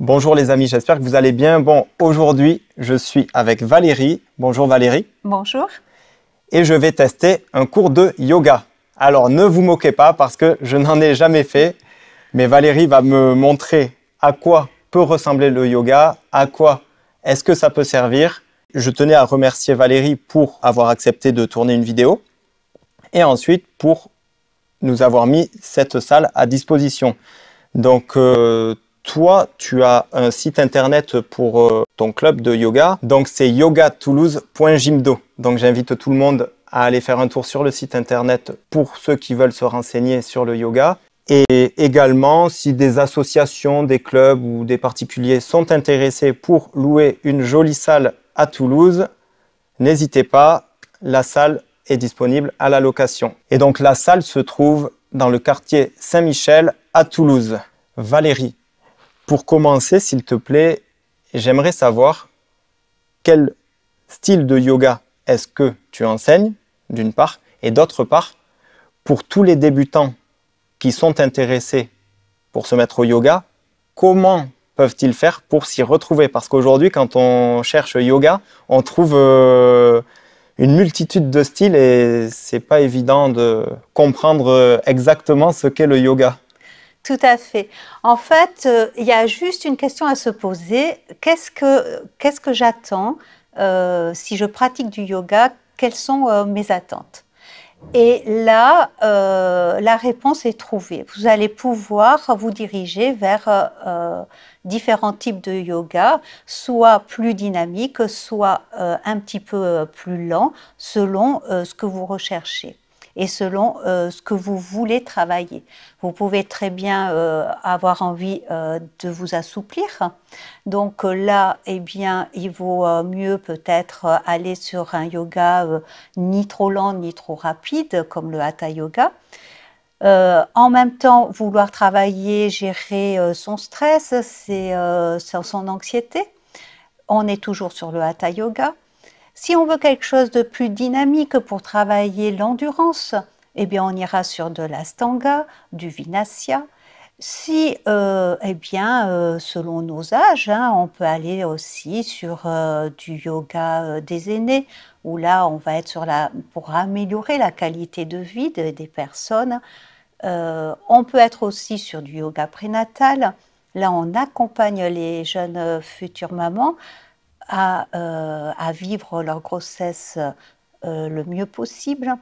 Bonjour les amis, j'espère que vous allez bien. Bon, aujourd'hui, je suis avec Valérie. Bonjour Valérie. Bonjour. Et je vais tester un cours de yoga. Alors, ne vous moquez pas parce que je n'en ai jamais fait. Mais Valérie va me montrer à quoi peut ressembler le yoga, à quoi est-ce que ça peut servir. Je tenais à remercier Valérie pour avoir accepté de tourner une vidéo. Et ensuite, pour nous avoir mis cette salle à disposition. Donc, toi, tu as un site internet pour ton club de yoga. Donc, c'est yogatoulouse.gymdo. Donc, j'invite tout le monde à aller faire un tour sur le site internet pour ceux qui veulent se renseigner sur le yoga. Et également, si des associations, des clubs ou des particuliers sont intéressés pour louer une jolie salle à Toulouse, n'hésitez pas, la salle est disponible à la location. Et donc, la salle se trouve dans le quartier Saint-Michel à Toulouse. Valérie, pour commencer, s'il te plaît, j'aimerais savoir quel style de yoga est-ce que tu enseignes, d'une part, et d'autre part, pour tous les débutants qui sont intéressés pour se mettre au yoga, comment peuvent-ils faire pour s'y retrouver? Parce qu'aujourd'hui, quand on cherche yoga, on trouve une multitude de styles et c'est pas évident de comprendre exactement ce qu'est le yoga. Tout à fait. En fait, il y a juste une question à se poser. Qu'est-ce que j'attends si je pratique du yoga? Quelles sont mes attentes? Et là, la réponse est trouvée. Vous allez pouvoir vous diriger vers différents types de yoga, soit plus dynamiques, soit un petit peu plus lents, selon ce que vous recherchez et selon ce que vous voulez travailler. Vous pouvez très bien avoir envie de vous assouplir. Donc là, eh bien, il vaut mieux peut-être aller sur un yoga ni trop lent ni trop rapide, comme le Hatha Yoga. En même temps, vouloir travailler, gérer son stress, son anxiété. On est toujours sur le Hatha Yoga. Si on veut quelque chose de plus dynamique pour travailler l'endurance, eh bien on ira sur de l'Astanga, du Vinasya. Si, eh bien, selon nos âges, hein, on peut aller aussi sur du yoga des aînés, où là on va être pour améliorer la qualité de vie des personnes. On peut être aussi sur du yoga prénatal. Là, on accompagne les jeunes futures mamans à vivre leur grossesse le mieux possible.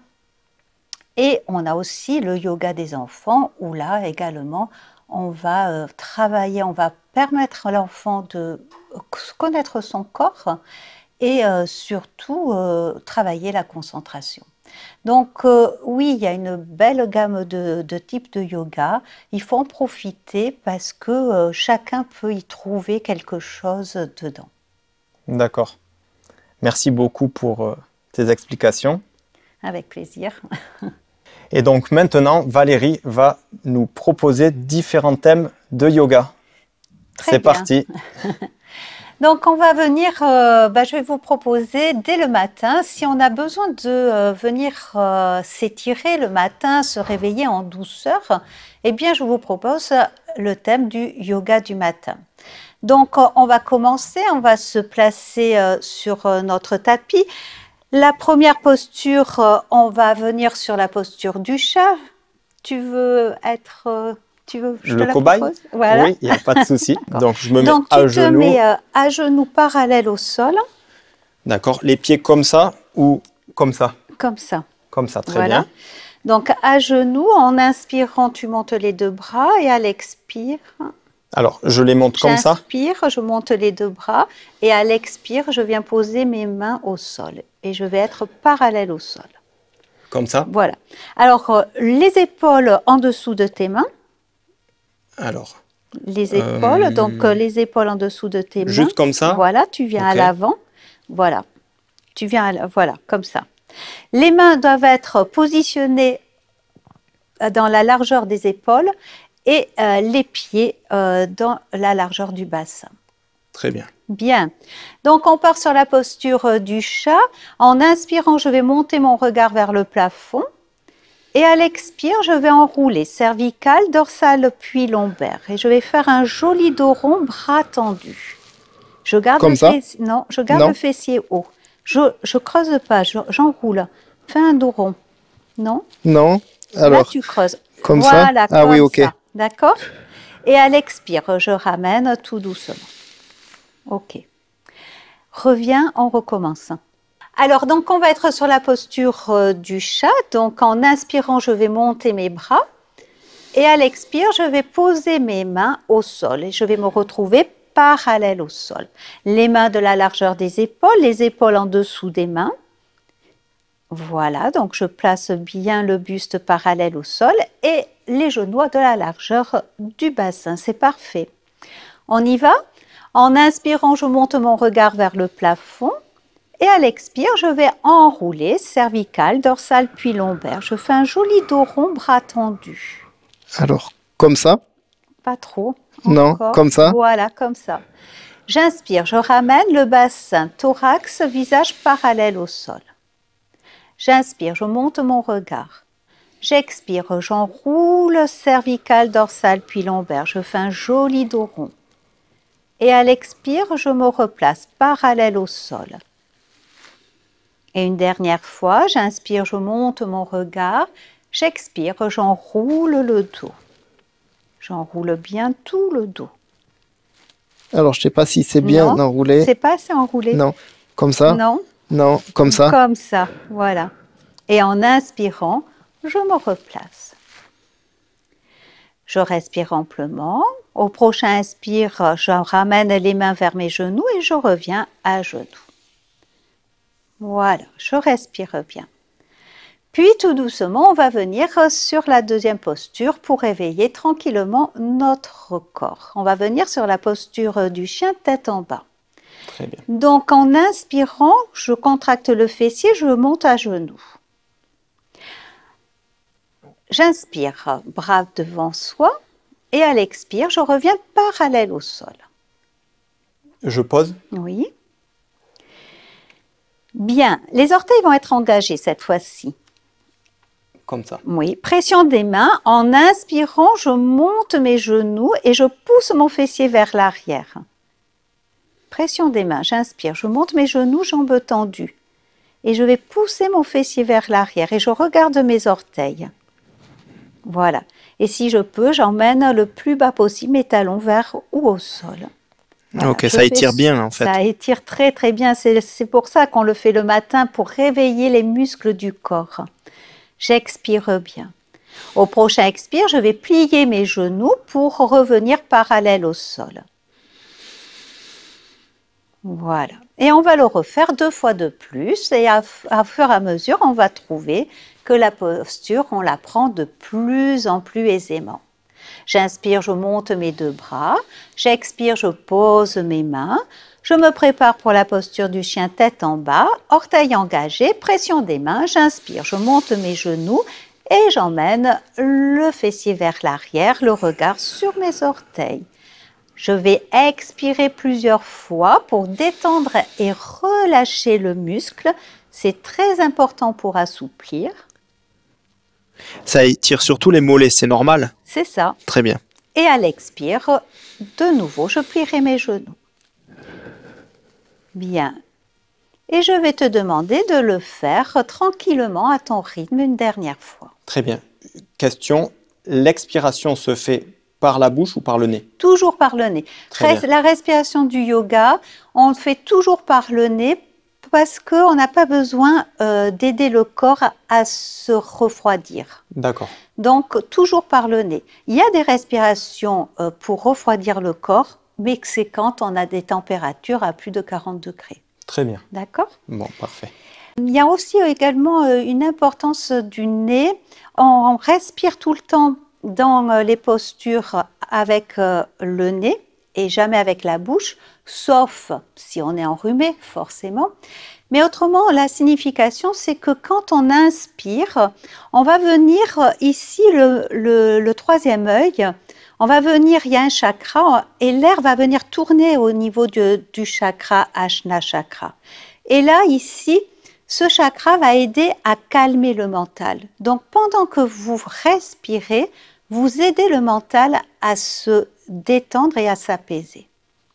Et on a aussi le yoga des enfants, où là également, on va travailler, on va permettre à l'enfant de connaître son corps et surtout travailler la concentration. Donc oui, il y a une belle gamme de types de yoga. Il faut en profiter parce que chacun peut y trouver quelque chose dedans. D'accord. Merci beaucoup pour tes explications. Avec plaisir. Et donc maintenant, Valérie va nous proposer différents thèmes de yoga. C'est parti. Donc on va venir, je vais vous proposer dès le matin, si on a besoin de venir s'étirer le matin, se réveiller en douceur, eh bien je vous propose le thème du yoga du matin. Donc on va commencer, on va se placer sur notre tapis. La première posture, on va venir sur la posture du chat. Tu veux être... je te la propose? Voilà. Oui, il n'y a pas de souci. Donc, je me mets Donc, à genoux. Donc, tu te mets à genoux parallèles au sol. D'accord. Les pieds comme ça ou comme ça? Comme ça. Comme ça, très bien. Donc, à genoux, en inspirant, tu montes les deux bras et à l'expire... Alors, je les monte comme ça? J'inspire, je monte les deux bras et à l'expire, je viens poser mes mains au sol et je vais être parallèle au sol. Comme ça? Voilà. Alors, les épaules en dessous de tes mains. Alors, les épaules, donc les épaules en dessous de tes mains. Juste comme ça? Voilà, tu viens à l'avant. Voilà. Tu viens voilà, comme ça. Les mains doivent être positionnées dans la largeur des épaules et les pieds dans la largeur du bassin. Très bien. Bien. Donc, on part sur la posture du chat. En inspirant, je vais monter mon regard vers le plafond. Et à l'expire, je vais enrouler cervical, dorsal, puis lombaire. Et je vais faire un joli dos rond, bras tendus. Je garde Comme ça? Non, je garde Non. le fessier haut. Je creuse pas, j'enroule. Fais un dos rond. Non? Non. Là, Alors, tu creuses. comme ça? Voilà, Ah oui, comme ok. ça. D'accord? Et à l'expire, je ramène tout doucement. Ok. Reviens en recommençant. Alors, donc, on va être sur la posture du chat. Donc, en inspirant, je vais monter mes bras. Et à l'expire, je vais poser mes mains au sol. Et je vais me retrouver parallèle au sol. Les mains de la largeur des épaules, les épaules en dessous des mains. Voilà, donc je place bien le buste parallèle au sol et les genoux de la largeur du bassin. C'est parfait. On y va? En inspirant, je monte mon regard vers le plafond. Et à l'expire, je vais enrouler cervical, dorsal, puis lombaire. Je fais un joli dos rond, bras tendus. Alors, comme ça? Pas trop. Non, Encore. comme ça? Voilà, comme ça. J'inspire, je ramène le bassin, thorax, visage parallèle au sol. J'inspire, je monte mon regard. J'expire, j'enroule cervical, dorsal, puis lombaire. Je fais un joli dos rond. Et à l'expire, je me replace parallèle au sol. Et une dernière fois, j'inspire, je monte mon regard. J'expire, j'enroule le dos. J'enroule bien tout le dos. Alors, je sais pas si c'est bien Non, enroulé. c'est pas assez enroulé. Non. Comme ça? Non. Non, comme ça? Comme ça, voilà. Et en inspirant, je me replace. Je respire amplement. Au prochain inspire, je ramène les mains vers mes genoux et je reviens à genoux. Voilà, je respire bien. Puis tout doucement, on va venir sur la deuxième posture pour réveiller tranquillement notre corps. On va venir sur la posture du chien tête en bas. Très bien. Donc en inspirant, je contracte le fessier, je monte à genoux. J'inspire, bras devant soi, et à l'expire, je reviens parallèle au sol. Je pose. Oui. Bien, les orteils vont être engagés cette fois-ci. Comme ça. Oui, pression des mains. En inspirant, je monte mes genoux et je pousse mon fessier vers l'arrière. Pression des mains, j'inspire, je monte mes genoux, jambes tendues. Et je vais pousser mon fessier vers l'arrière et je regarde mes orteils. Voilà. Et si je peux, j'emmène le plus bas possible mes talons vers ou au sol. Voilà. Ok, ça étire bien en fait. Ça étire très très bien. C'est pour ça qu'on le fait le matin, pour réveiller les muscles du corps. J'expire bien. Au prochain expire, je vais plier mes genoux pour revenir parallèle au sol. Voilà. Et on va le refaire 2 fois de plus. Et à fur et à mesure, on va trouver que la posture, on la prend de plus en plus aisément. J'inspire, je monte mes 2 bras. J'expire, je pose mes mains. Je me prépare pour la posture du chien tête en bas, orteils engagés, pression des mains. J'inspire, je monte mes genoux et j'emmène le fessier vers l'arrière, le regard sur mes orteils. Je vais expirer plusieurs fois pour détendre et relâcher le muscle. C'est très important pour assouplir. Ça étire surtout les mollets, c'est normal? C'est ça. Très bien. Et à l'expire, de nouveau, je plierai mes genoux. Bien. Et je vais te demander de le faire tranquillement à ton rythme une dernière fois. Très bien. Question, l'expiration se fait par la bouche ou par le nez? Toujours par le nez. Très bien. La respiration du yoga, on le fait toujours par le nez parce qu'on n'a pas besoin d'aider le corps à se refroidir. D'accord. Donc, toujours par le nez. Il y a des respirations pour refroidir le corps, mais c'est quand on a des températures à plus de 40 degrés. Très bien. D'accord ? Bon, parfait. Il y a aussi également une importance du nez. On respire tout le temps dans les postures avec le nez et jamais avec la bouche, sauf si on est enrhumé, forcément. Mais autrement, la signification, c'est que quand on inspire, on va venir ici, le troisième œil, on va venir, il y a un chakra, et l'air va venir tourner au niveau du chakra Ajna chakra. Et là, ici, Ce chakra va aider à calmer le mental. Donc, pendant que vous respirez, vous aidez le mental à se détendre et à s'apaiser.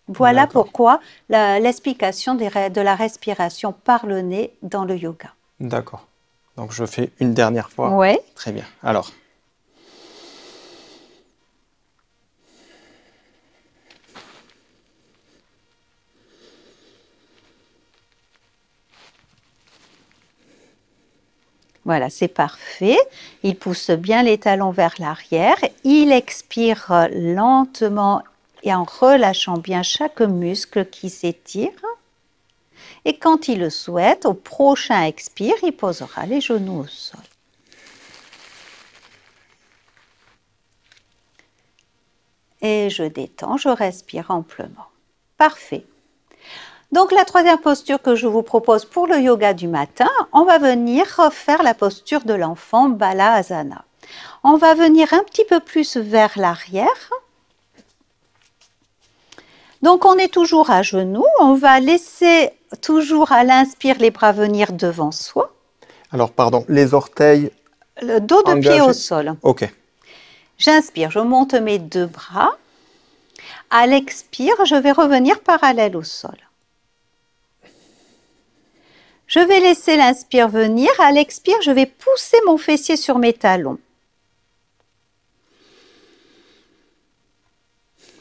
Voilà pourquoi l'explication de la respiration par le nez dans le yoga. D'accord. Donc, je fais une dernière fois. Oui. Très bien. Alors. Voilà, c'est parfait. Il pousse bien les talons vers l'arrière. Il expire lentement et en relâchant bien chaque muscle qui s'étire. Et quand il le souhaite, au prochain expire, il posera les genoux au sol. Et je détends, je respire amplement. Parfait. Donc la troisième posture que je vous propose pour le yoga du matin, on va venir faire la posture de l'enfant Bala Asana. On va venir un petit peu plus vers l'arrière. Donc on est toujours à genoux, on va laisser toujours à l'inspire les bras venir devant soi. Alors pardon, les orteils. Le dos de pied au sol. Ok. J'inspire, je monte mes deux bras. À l'expire, je vais revenir parallèle au sol. Je vais laisser l'inspire venir. À l'expire, je vais pousser mon fessier sur mes talons.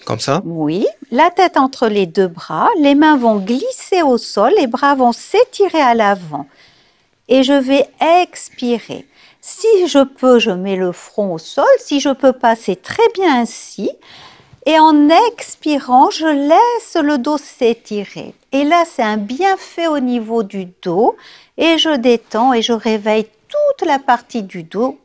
Comme ça? Oui. La tête entre les deux bras. Les mains vont glisser au sol. Les bras vont s'étirer à l'avant. Et je vais expirer. Si je peux, je mets le front au sol. Si je ne peux pas, c'est très bien ainsi. Et en expirant, je laisse le dos s'étirer. Et là, c'est un bienfait au niveau du dos. Et je détends et je réveille toute la partie du dos.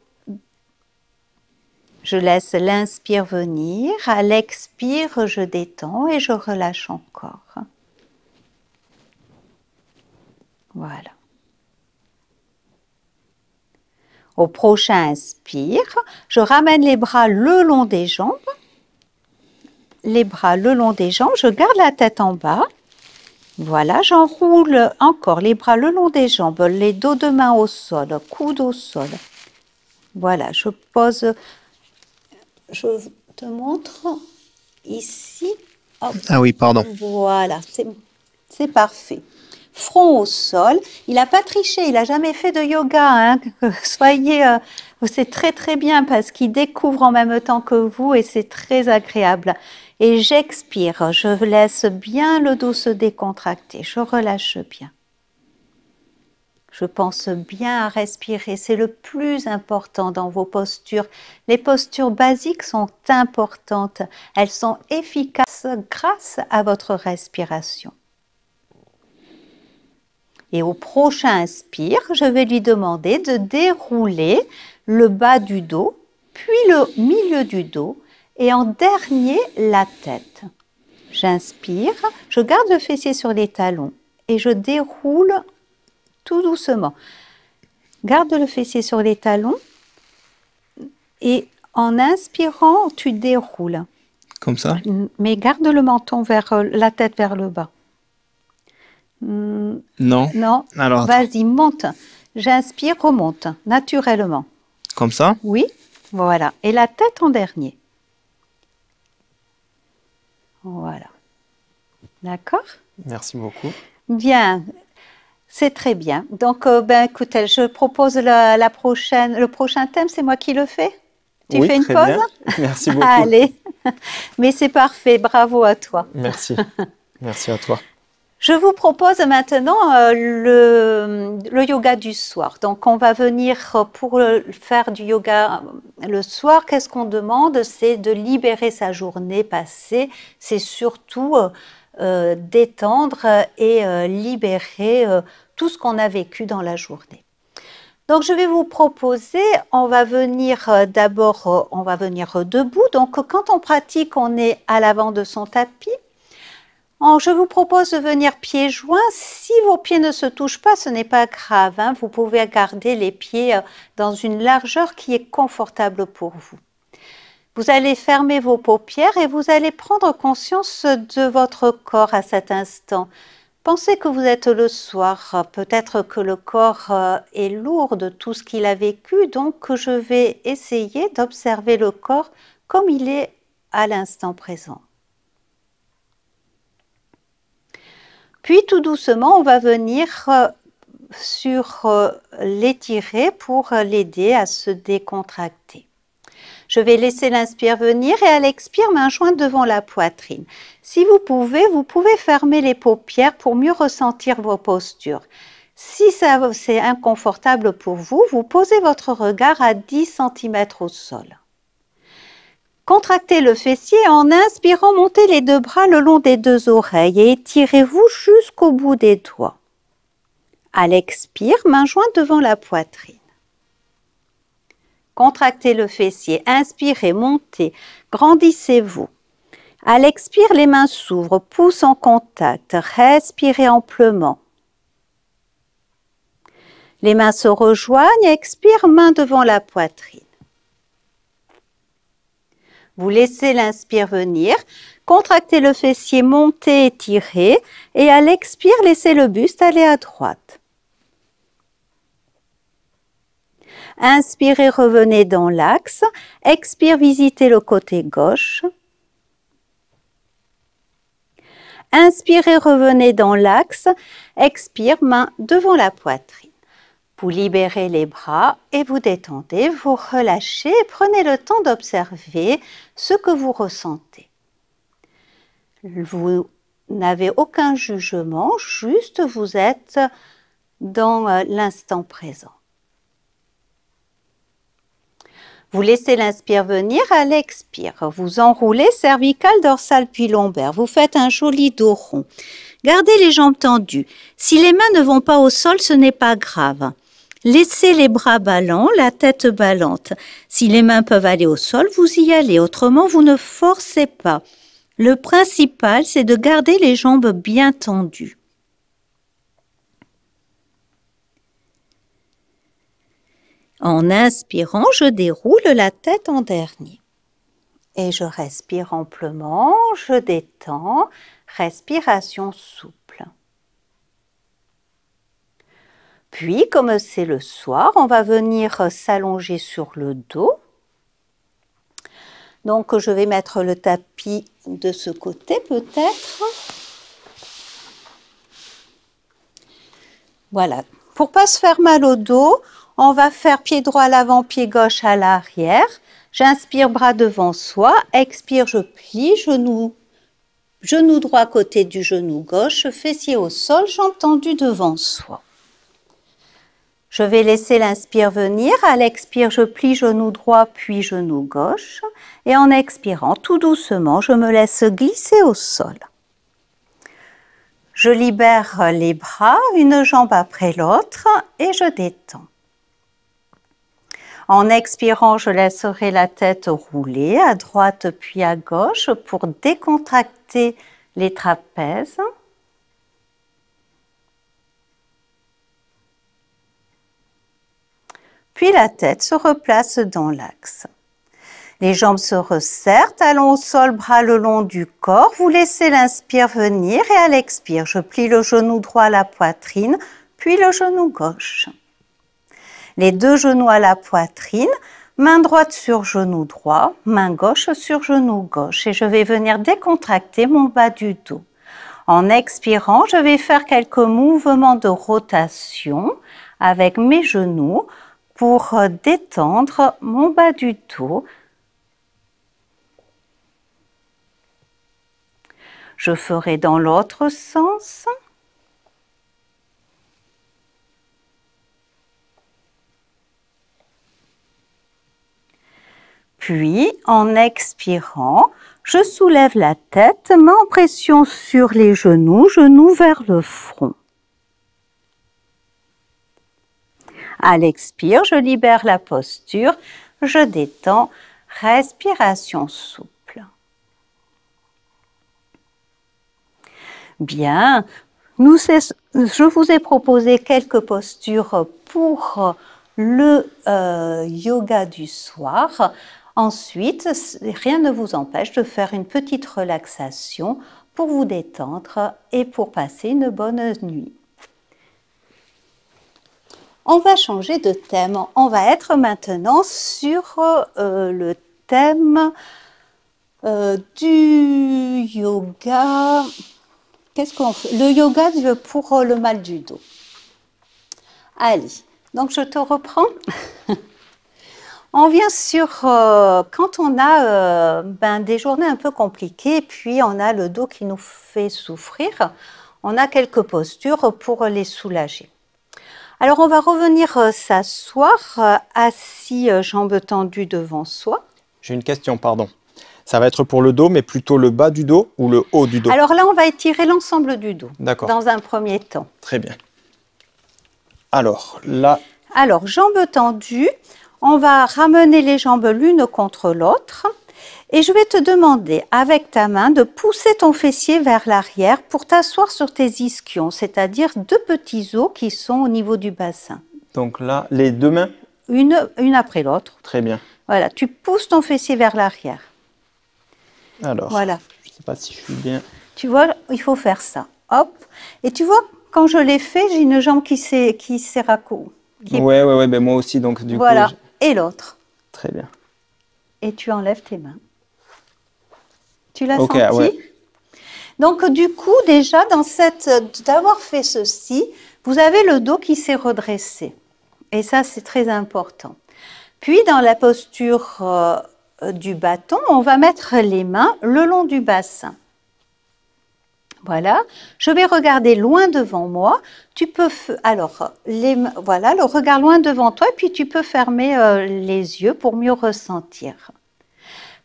Je laisse l'inspire venir. À l'expire, je détends et je relâche encore. Voilà. Au prochain inspire, je ramène les bras le long des jambes. Les bras le long des jambes, je garde la tête en bas. Voilà, j'enroule encore les bras le long des jambes, les dos de main au sol, coude au sol. Voilà, je pose, je te montre ici. Hop. Ah oui, pardon. Voilà, c'est parfait. Front au sol. Il n'a pas triché, il n'a jamais fait de yoga. Hein. Soyez, c'est très très bien parce qu'il découvre en même temps que vous et c'est très agréable. Et j'expire, je laisse bien le dos se décontracter, je relâche bien. Je pense bien à respirer, c'est le plus important dans vos postures. Les postures basiques sont importantes, elles sont efficaces grâce à votre respiration. Et au prochain inspire, je vais lui demander de dérouler le bas du dos, puis le milieu du dos, et en dernier, la tête. J'inspire, je garde le fessier sur les talons et je déroule tout doucement. Garde le fessier sur les talons et en inspirant, tu déroules. Comme ça? Mais garde le menton vers la tête vers le bas. Non. Non. Alors, vas-y, monte. J'inspire, remonte naturellement. comme ça? Oui, voilà. Et la tête en dernier. Voilà. D'accord? Merci beaucoup. Bien. C'est très bien. Donc, écoutez, je propose le prochain thème. C'est moi qui le fais? Tu oui, fais une très pause? Bien. Merci beaucoup. Allez. Mais c'est parfait. Bravo à toi. Merci. Merci à toi. Je vous propose maintenant le yoga du soir. Donc, on va venir pour faire du yoga le soir. Qu'est-ce qu'on demande? C'est de libérer sa journée passée. C'est surtout détendre et libérer tout ce qu'on a vécu dans la journée. Donc, je vais vous proposer, on va venir d'abord, on va venir debout. Donc, quand on pratique, on est à l'avant de son tapis. Je vous propose de venir pieds joints. Si vos pieds ne se touchent pas, ce n'est pas grave. Hein. Vous pouvez garder les pieds dans une largeur qui est confortable pour vous. Vous allez fermer vos paupières et vous allez prendre conscience de votre corps à cet instant. Pensez que vous êtes le soir, peut-être que le corps est lourd de tout ce qu'il a vécu, donc je vais essayer d'observer le corps comme il est à l'instant présent. Puis tout doucement, on va venir sur l'étirer pour l'aider à se décontracter. Je vais laisser l'inspire venir et à l'expire, main jointe devant la poitrine. Si vous pouvez fermer les paupières pour mieux ressentir vos postures. Si c'est inconfortable pour vous, vous posez votre regard à 10 cm au sol. Contractez le fessier et en inspirant, montez les deux bras le long des deux oreilles et étirez-vous jusqu'au bout des doigts. À l'expire, main jointe devant la poitrine. Contractez le fessier, inspirez, montez, grandissez-vous. À l'expire, les mains s'ouvrent, pouces en contact, respirez amplement. Les mains se rejoignent, expire, main devant la poitrine. Vous laissez l'inspire venir, contractez le fessier, montez, étirez, et à l'expire, laissez le buste aller à droite. Inspirez, revenez dans l'axe. Expire, visitez le côté gauche. Inspirez, revenez dans l'axe. Expire, main devant la poitrine. Vous libérez les bras et vous détendez, vous relâchez et prenez le temps d'observer ce que vous ressentez. Vous n'avez aucun jugement, juste vous êtes dans l'instant présent. Vous laissez l'inspire venir, à l'expire. Vous enroulez cervical, dorsal puis lombaire. Vous faites un joli dos rond. Gardez les jambes tendues. Si les mains ne vont pas au sol, ce n'est pas grave. Laissez les bras ballants, la tête ballante. Si les mains peuvent aller au sol, vous y allez. Autrement, vous ne forcez pas. Le principal, c'est de garder les jambes bien tendues. En inspirant, je déroule la tête en dernier. Et je respire amplement, je détends, respiration souple. Puis, comme c'est le soir, on va venir s'allonger sur le dos. Donc, je vais mettre le tapis de ce côté peut-être. Voilà. Pour ne pas se faire mal au dos, on va faire pied droit à l'avant, pied gauche à l'arrière. J'inspire, bras devant soi. Expire, je plie, genou droit côté du genou gauche, fessier au sol, jambes tendues devant soi. Je vais laisser l'inspire venir. À l'expire, je plie genou droit puis genou gauche. Et en expirant, tout doucement, je me laisse glisser au sol. Je libère les bras, une jambe après l'autre et je détends. En expirant, je laisserai la tête rouler à droite puis à gauche pour décontracter les trapèzes. Puis la tête se replace dans l'axe. Les jambes se resserrent, talons au sol, bras le long du corps. Vous laissez l'inspire venir et à l'expire, je plie le genou droit à la poitrine, puis le genou gauche. Les deux genoux à la poitrine, main droite sur genou droit, main gauche sur genou gauche. Et je vais venir décontracter mon bas du dos. En expirant, je vais faire quelques mouvements de rotation avec mes genoux pour détendre mon bas du dos. Je ferai dans l'autre sens. Puis, en expirant, je soulève la tête, main en pression sur les genoux, genoux vers le front. À l'expire, je libère la posture, je détends, respiration souple. Bien, je vous ai proposé quelques postures pour le yoga du soir. Ensuite, rien ne vous empêche de faire une petite relaxation pour vous détendre et pour passer une bonne nuit. On va changer de thème. On va être maintenant sur le thème du yoga. Qu'est-ce qu'on fait? Le yoga pour le mal du dos. Allez, donc je te reprends. On vient sur quand on a des journées un peu compliquées, puis on a le dos qui nous fait souffrir, on a quelques postures pour les soulager. Alors on va revenir s'asseoir, assis, jambes tendues devant soi. J'ai une question, pardon. Ça va être pour le dos, mais plutôt le bas du dos ou le haut du dos? Alors là, on va étirer l'ensemble du dos. D'accord. Dans un premier temps. Très bien. Alors, là... Alors, jambes tendues. On va ramener les jambes l'une contre l'autre. Et je vais te demander, avec ta main, de pousser ton fessier vers l'arrière pour t'asseoir sur tes ischions, c'est-à-dire deux petits os qui sont au niveau du bassin. Donc là, les deux mains? Une après l'autre. Très bien. Voilà, tu pousses ton fessier vers l'arrière. Alors, voilà. Je ne sais pas si je suis bien... Tu vois, il faut faire ça. Hop. Et tu vois, quand je l'ai fait, j'ai une jambe qui s'est raccourcie. Ouais, ben moi aussi, donc du coup... Voilà, et l'autre. Très bien. Et tu enlèves tes mains. Tu l'as Ok, senti? ouais. Donc, du coup, déjà, d'avoir fait ceci, vous avez le dos qui s'est redressé. Et ça, c'est très important. Puis, dans la posture du bâton, on va mettre les mains le long du bassin. Voilà, je vais regarder loin devant moi. Tu peux, alors, voilà, le regard loin devant toi, et puis tu peux fermer les yeux pour mieux ressentir.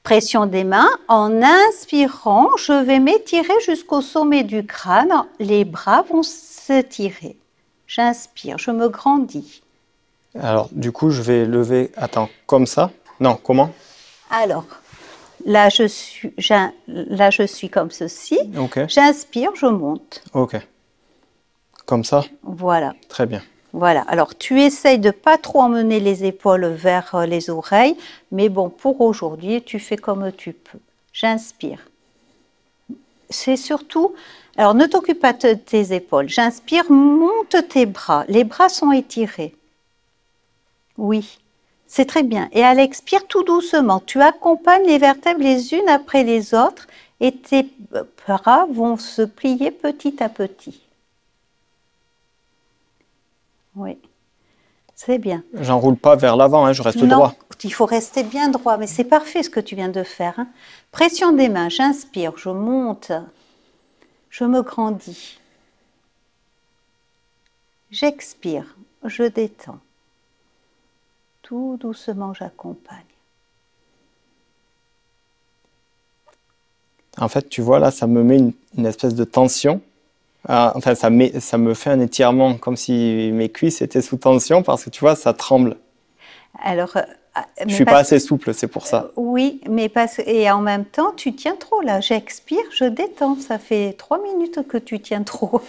Pression des mains. En inspirant, je vais m'étirer jusqu'au sommet du crâne. Les bras vont s'étirer. J'inspire, je me grandis. Alors, du coup, je vais lever... Attends, comme ça? Non, comment? Alors, là, je suis comme ceci. Ok. J'inspire, je monte. Ok. Comme ça? Voilà. Très bien. Voilà. Alors, tu essayes de ne pas trop emmener les épaules vers les oreilles. Mais bon, pour aujourd'hui, tu fais comme tu peux. J'inspire. C'est surtout... Alors, ne t'occupe pas de tes épaules. J'inspire, monte tes bras. Les bras sont étirés. Oui. C'est très bien. Et à l'expire, tout doucement, tu accompagnes les vertèbres les unes après les autres et tes bras vont se plier petit à petit. Oui, c'est bien. J'enroule pas vers l'avant, hein, je reste droit. Il faut rester bien droit, mais c'est parfait ce que tu viens de faire. Hein. Pression des mains, j'inspire, je monte, je me grandis. J'expire, je détends. Tout doucement, j'accompagne. En fait, tu vois, là, ça me met une espèce de tension. Enfin, ça me fait un étirement, comme si mes cuisses étaient sous tension, parce que tu vois, ça tremble. Alors, je ne suis pas assez souple, c'est pour ça. Oui, mais et en même temps, tu tiens trop là. J'expire, je détends. Ça fait 3 minutes que tu tiens trop.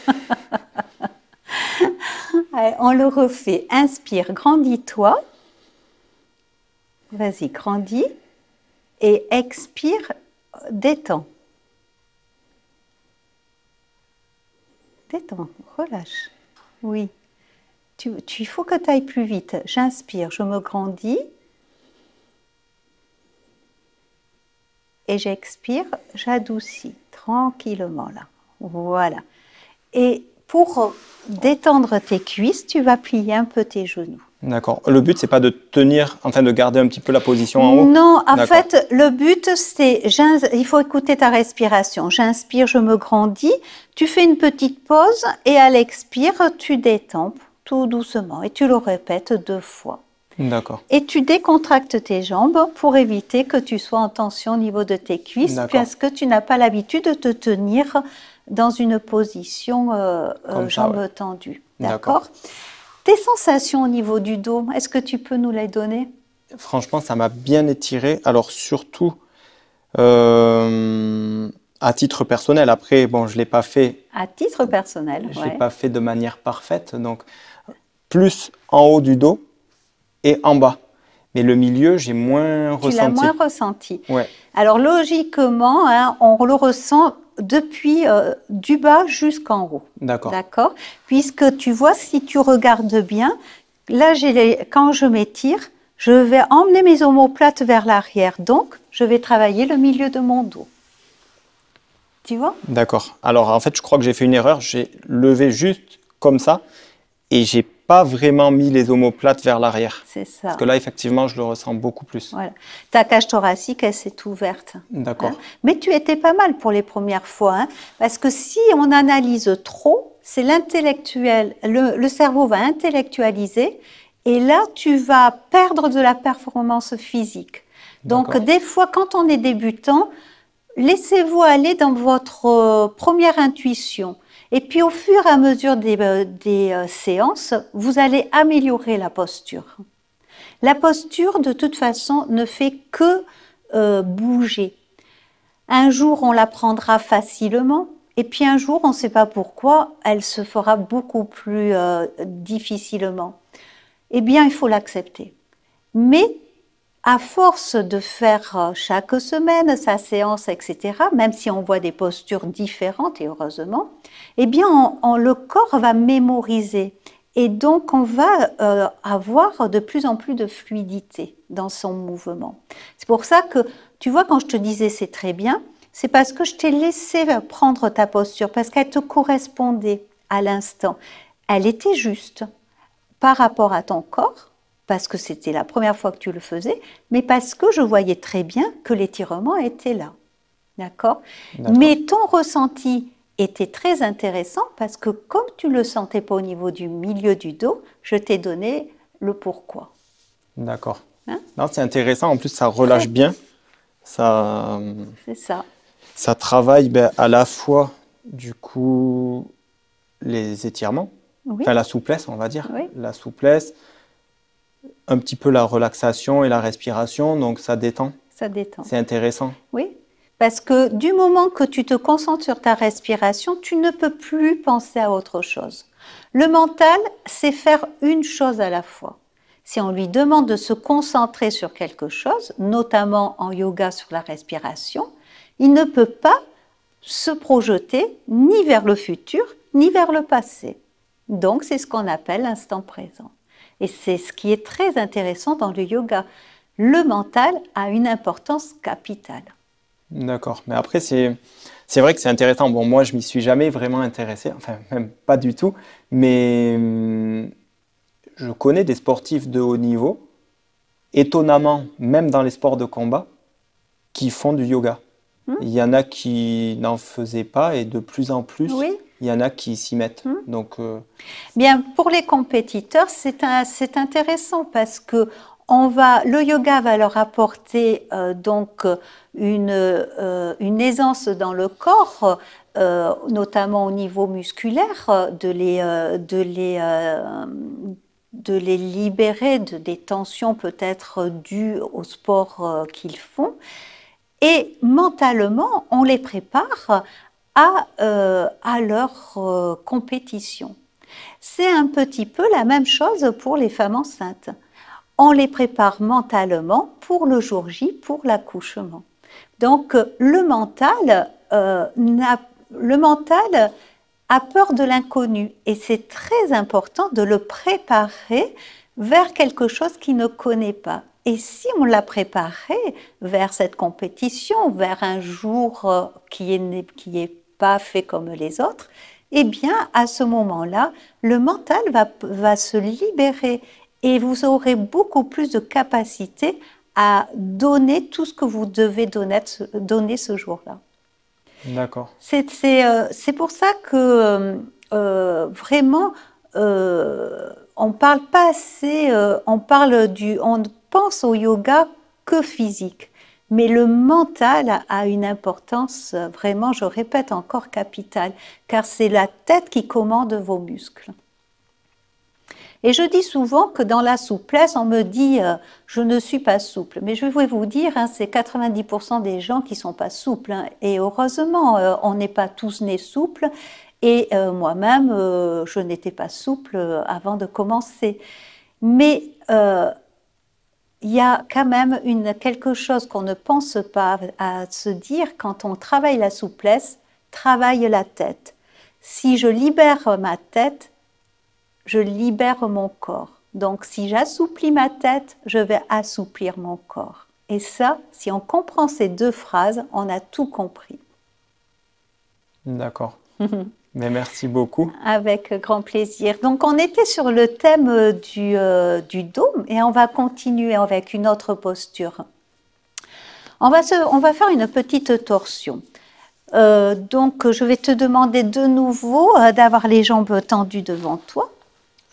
Allez, on le refait. Inspire, grandis-toi. Vas-y, grandis. Et expire, détends. Détends, relâche. Oui. Il faut que tu ailles plus vite. J'inspire, je me grandis. Et j'expire, j'adoucis tranquillement là. Voilà. Et pour détendre tes cuisses, tu vas plier un peu tes genoux. D'accord. Le but, c'est pas de tenir, enfin de garder un petit peu la position en haut? Non, en fait, le but, c'est, il faut écouter ta respiration. J'inspire, je me grandis. Tu fais une petite pause et à l'expire, tu détends tout doucement. Et tu le répètes 2 fois. D'accord. Et tu décontractes tes jambes pour éviter que tu sois en tension au niveau de tes cuisses, parce que tu n'as pas l'habitude de te tenir dans une position jambes tendues. D'accord. Tes sensations au niveau du dos, est-ce que tu peux nous les donner? Franchement, ça m'a bien étiré. Alors surtout, à titre personnel. Après, bon, je ne l'ai pas fait... À titre personnel, je ne l'ai pas fait de manière parfaite. Donc, plus en haut du dos et en bas. Mais le milieu, j'ai moins ressenti. Tu l'as moins ressenti. Ouais. Alors logiquement, hein, on le ressent depuis du bas jusqu'en haut. D'accord. D'accord? Puisque tu vois, si tu regardes bien, là, quand je m'étire, je vais emmener mes omoplates vers l'arrière. Donc, je vais travailler le milieu de mon dos. Tu vois? D'accord. Alors, en fait, je crois que j'ai fait une erreur. J'ai levé juste comme ça et j'ai pas vraiment mis les omoplates vers l'arrière. C'est ça. Parce que là, effectivement, je le ressens beaucoup plus. Voilà. Ta cage thoracique, elle s'est ouverte. D'accord. Hein? Mais tu étais pas mal pour les premières fois. Hein? Parce que si on analyse trop, c'est l'intellectuel. Le cerveau va intellectualiser et là, tu vas perdre de la performance physique. Donc, D'accord. des fois, quand on est débutant, laissez-vous aller dans votre première intuition. Et puis, au fur et à mesure des séances, vous allez améliorer la posture. La posture, de toute façon, ne fait que bouger. Un jour, on l'apprendra facilement, et puis un jour, on ne sait pas pourquoi, elle se fera beaucoup plus difficilement. Eh bien, il faut l'accepter. Mais à force de faire chaque semaine sa séance, etc., même si on voit des postures différentes, et heureusement, eh bien, le corps va mémoriser. Et donc, on va avoir de plus en plus de fluidité dans son mouvement. C'est pour ça que, tu vois, quand je te disais c'est très bien, c'est parce que je t'ai laissé prendre ta posture, parce qu'elle te correspondait à l'instant. Elle était juste par rapport à ton corps, parce que c'était la première fois que tu le faisais, mais parce que je voyais très bien que l'étirement était là. D'accord? Mais ton ressenti était très intéressant parce que comme tu ne le sentais pas au niveau du milieu du dos, je t'ai donné le pourquoi. D'accord. Hein? Non, c'est intéressant. En plus, ça relâche bien. Ça, C'est ça. ça travaille à la fois, du coup, les étirements, Oui. enfin la souplesse, on va dire. Oui. La souplesse, un petit peu la relaxation et la respiration, donc ça détend. Ça détend. C'est intéressant. Oui. Parce que du moment que tu te concentres sur ta respiration, tu ne peux plus penser à autre chose. Le mental, c'est faire une chose à la fois. Si on lui demande de se concentrer sur quelque chose, notamment en yoga sur la respiration, il ne peut pas se projeter ni vers le futur, ni vers le passé. Donc, c'est ce qu'on appelle l'instant présent. Et c'est ce qui est très intéressant dans le yoga. Le mental a une importance capitale. D'accord. Mais après, c'est vrai que c'est intéressant. Bon, moi, je m'y suis jamais vraiment intéressé, enfin, même pas du tout. Mais je connais des sportifs de haut niveau, étonnamment, même dans les sports de combat, qui font du yoga. Il y en a qui n'en faisaient pas et de plus en plus, Oui. il y en a qui s'y mettent. Donc, Bien, pour les compétiteurs, c'est intéressant parce que le yoga va leur apporter donc une aisance dans le corps, notamment au niveau musculaire, de les libérer des tensions peut-être dues au sport qu'ils font. Et mentalement, on les prépare à leur compétition. C'est un petit peu la même chose pour les femmes enceintes. On les prépare mentalement pour le jour J, pour l'accouchement. Donc le mental a peur de l'inconnu et c'est très important de le préparer vers quelque chose qu'il ne connaît pas. Et si on l'a préparé vers cette compétition, vers un jour qui est pas fait comme les autres, eh bien, à ce moment-là, le mental va se libérer et vous aurez beaucoup plus de capacité à donner tout ce que vous devez donner ce jour-là. d'accord. C'est pour ça que vraiment, on parle pas assez, on pense au yoga que physique. Mais le mental a une importance vraiment, je répète encore, capitale, car c'est la tête qui commande vos muscles. Et je dis souvent que dans la souplesse, on me dit je ne suis pas souple. Mais je vais vous dire, c'est 90% des gens qui ne sont pas souples. Et heureusement, on n'est pas tous nés souples. Et moi-même, je n'étais pas souple avant de commencer. Mais il y a quand même quelque chose qu'on ne pense pas à se dire quand on travaille la souplesse. travaille la tête. Si je libère ma tête, je libère mon corps. Donc, si j'assouplis ma tête, je vais assouplir mon corps. Et ça, si on comprend ces deux phrases, on a tout compris. D'accord. Mais merci beaucoup. Avec grand plaisir. Donc, on était sur le thème du dôme et on va continuer avec une autre posture. On va faire une petite torsion. Donc, je vais te demander de nouveau d'avoir les jambes tendues devant toi.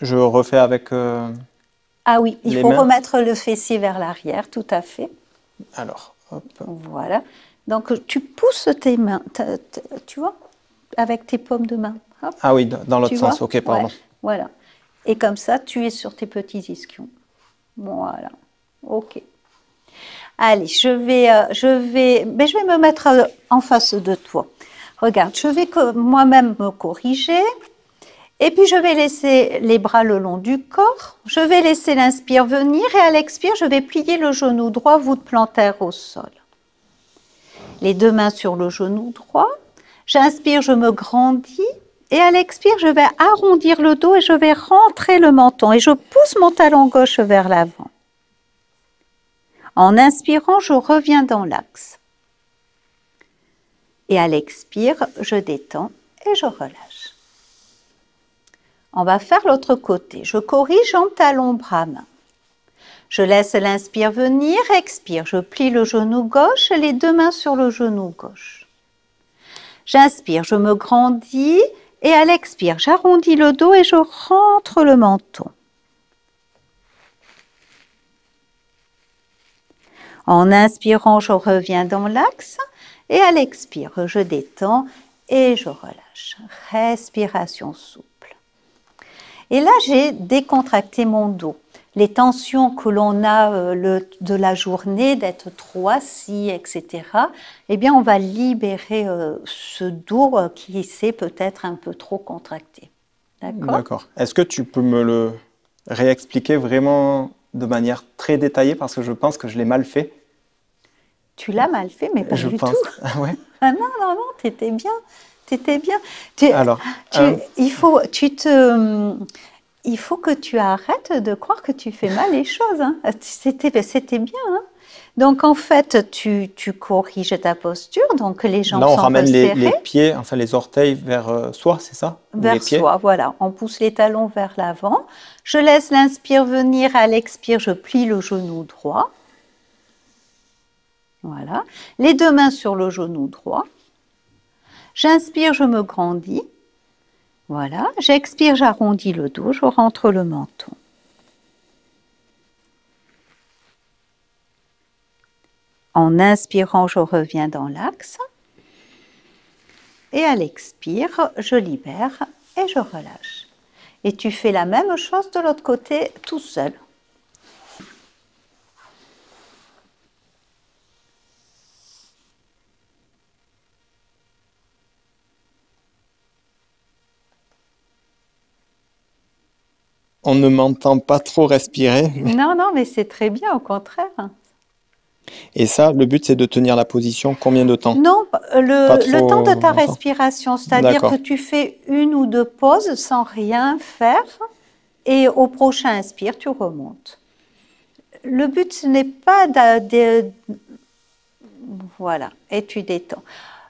Je refais avec Ah oui, il les faut mains. remettre le fessier vers l'arrière, tout à fait. Alors, hop. Voilà. Donc, tu pousses tes mains, tu vois, avec tes paumes de main. Hop, Ah oui, dans l'autre tu sens. vois. Ok, pardon. Ouais, voilà. Et comme ça, tu es sur tes petits ischions. Voilà. Ok. Allez, je vais me mettre en face de toi. Regarde, je vais moi-même me corriger. Et puis, je vais laisser les bras le long du corps. Je vais laisser l'inspire venir et à l'expire, je vais plier le genou droit, voûte plantaire au sol. Les deux mains sur le genou droit. J'inspire, je me grandis. Et à l'expire, je vais arrondir le dos et je vais rentrer le menton. Et je pousse mon talon gauche vers l'avant. En inspirant, je reviens dans l'axe. Et à l'expire, je détends et je relâche. On va faire l'autre côté. Je corrige en talon bras main. Je laisse l'inspire venir, expire. Je plie le genou gauche, les deux mains sur le genou gauche. J'inspire, je me grandis et à l'expire, j'arrondis le dos et je rentre le menton. En inspirant, je reviens dans l'axe et à l'expire, je détends et je relâche. Respiration souple. Et là, j'ai décontracté mon dos. Les tensions que l'on a de la journée, d'être trop assis, etc., eh bien, on va libérer ce dos qui s'est peut-être un peu trop contracté. D'accord ? D'accord. Est-ce que tu peux me le réexpliquer vraiment de manière très détaillée parce que je pense que je l'ai mal fait. Tu l'as mal fait, mais pas Je du pense. tout. Ah ouais. Ah non, non, non, t'étais bien. T'étais bien. Alors, il faut que tu arrêtes de croire que tu fais mal les choses. Hein. C'était bien. Hein. Donc, en fait, tu corriges ta posture. Donc, les jambes là, on sont ramène les resserrées. pieds, enfin les orteils vers soi, c'est ça? Ou Vers les pieds. soi, voilà. On pousse les talons vers l'avant. Je laisse l'inspire venir. À l'expire, je plie le genou droit. Voilà. Les deux mains sur le genou droit. J'inspire, je me grandis. Voilà. J'expire, j'arrondis le dos, je rentre le menton. En inspirant, je reviens dans l'axe. Et à l'expire, je libère et je relâche. Et tu fais la même chose de l'autre côté, tout seul. On ne m'entend pas trop respirer. Non, non, mais c'est très bien, au contraire. Et ça, le but, c'est de tenir la position combien de temps? Non, le temps de ta longtemps. respiration, c'est-à-dire D'accord. que tu fais une ou deux pauses sans rien faire et au prochain inspire, tu remontes. Le but, ce n'est pas voilà, et tu détends.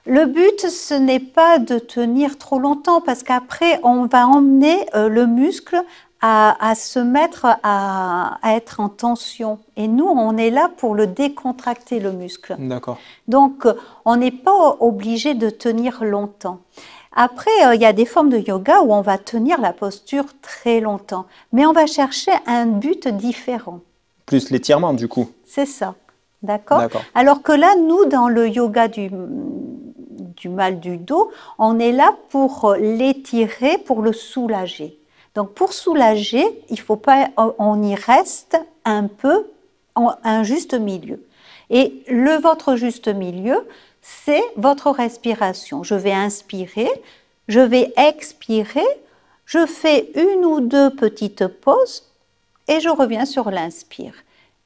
Le but, ce n'est pas de tenir trop longtemps parce qu'après, on va emmener le muscle à se mettre à être en tension. Et nous, on est là pour le décontracter, le muscle. D'accord. Donc, on n'est pas obligé de tenir longtemps. Après, il y a des formes de yoga où on va tenir la posture très longtemps, mais on va chercher un but différent. Plus l'étirement, du coup. C'est ça, d'accord? D'accord. Alors que là, nous, dans le yoga du mal du dos, on est là pour l'étirer, pour le soulager. Donc, pour soulager, il faut pas, on y reste un peu, un juste milieu. Et votre juste milieu, c'est votre respiration. Je vais inspirer, je vais expirer, je fais une ou deux petites pauses et je reviens sur l'inspire.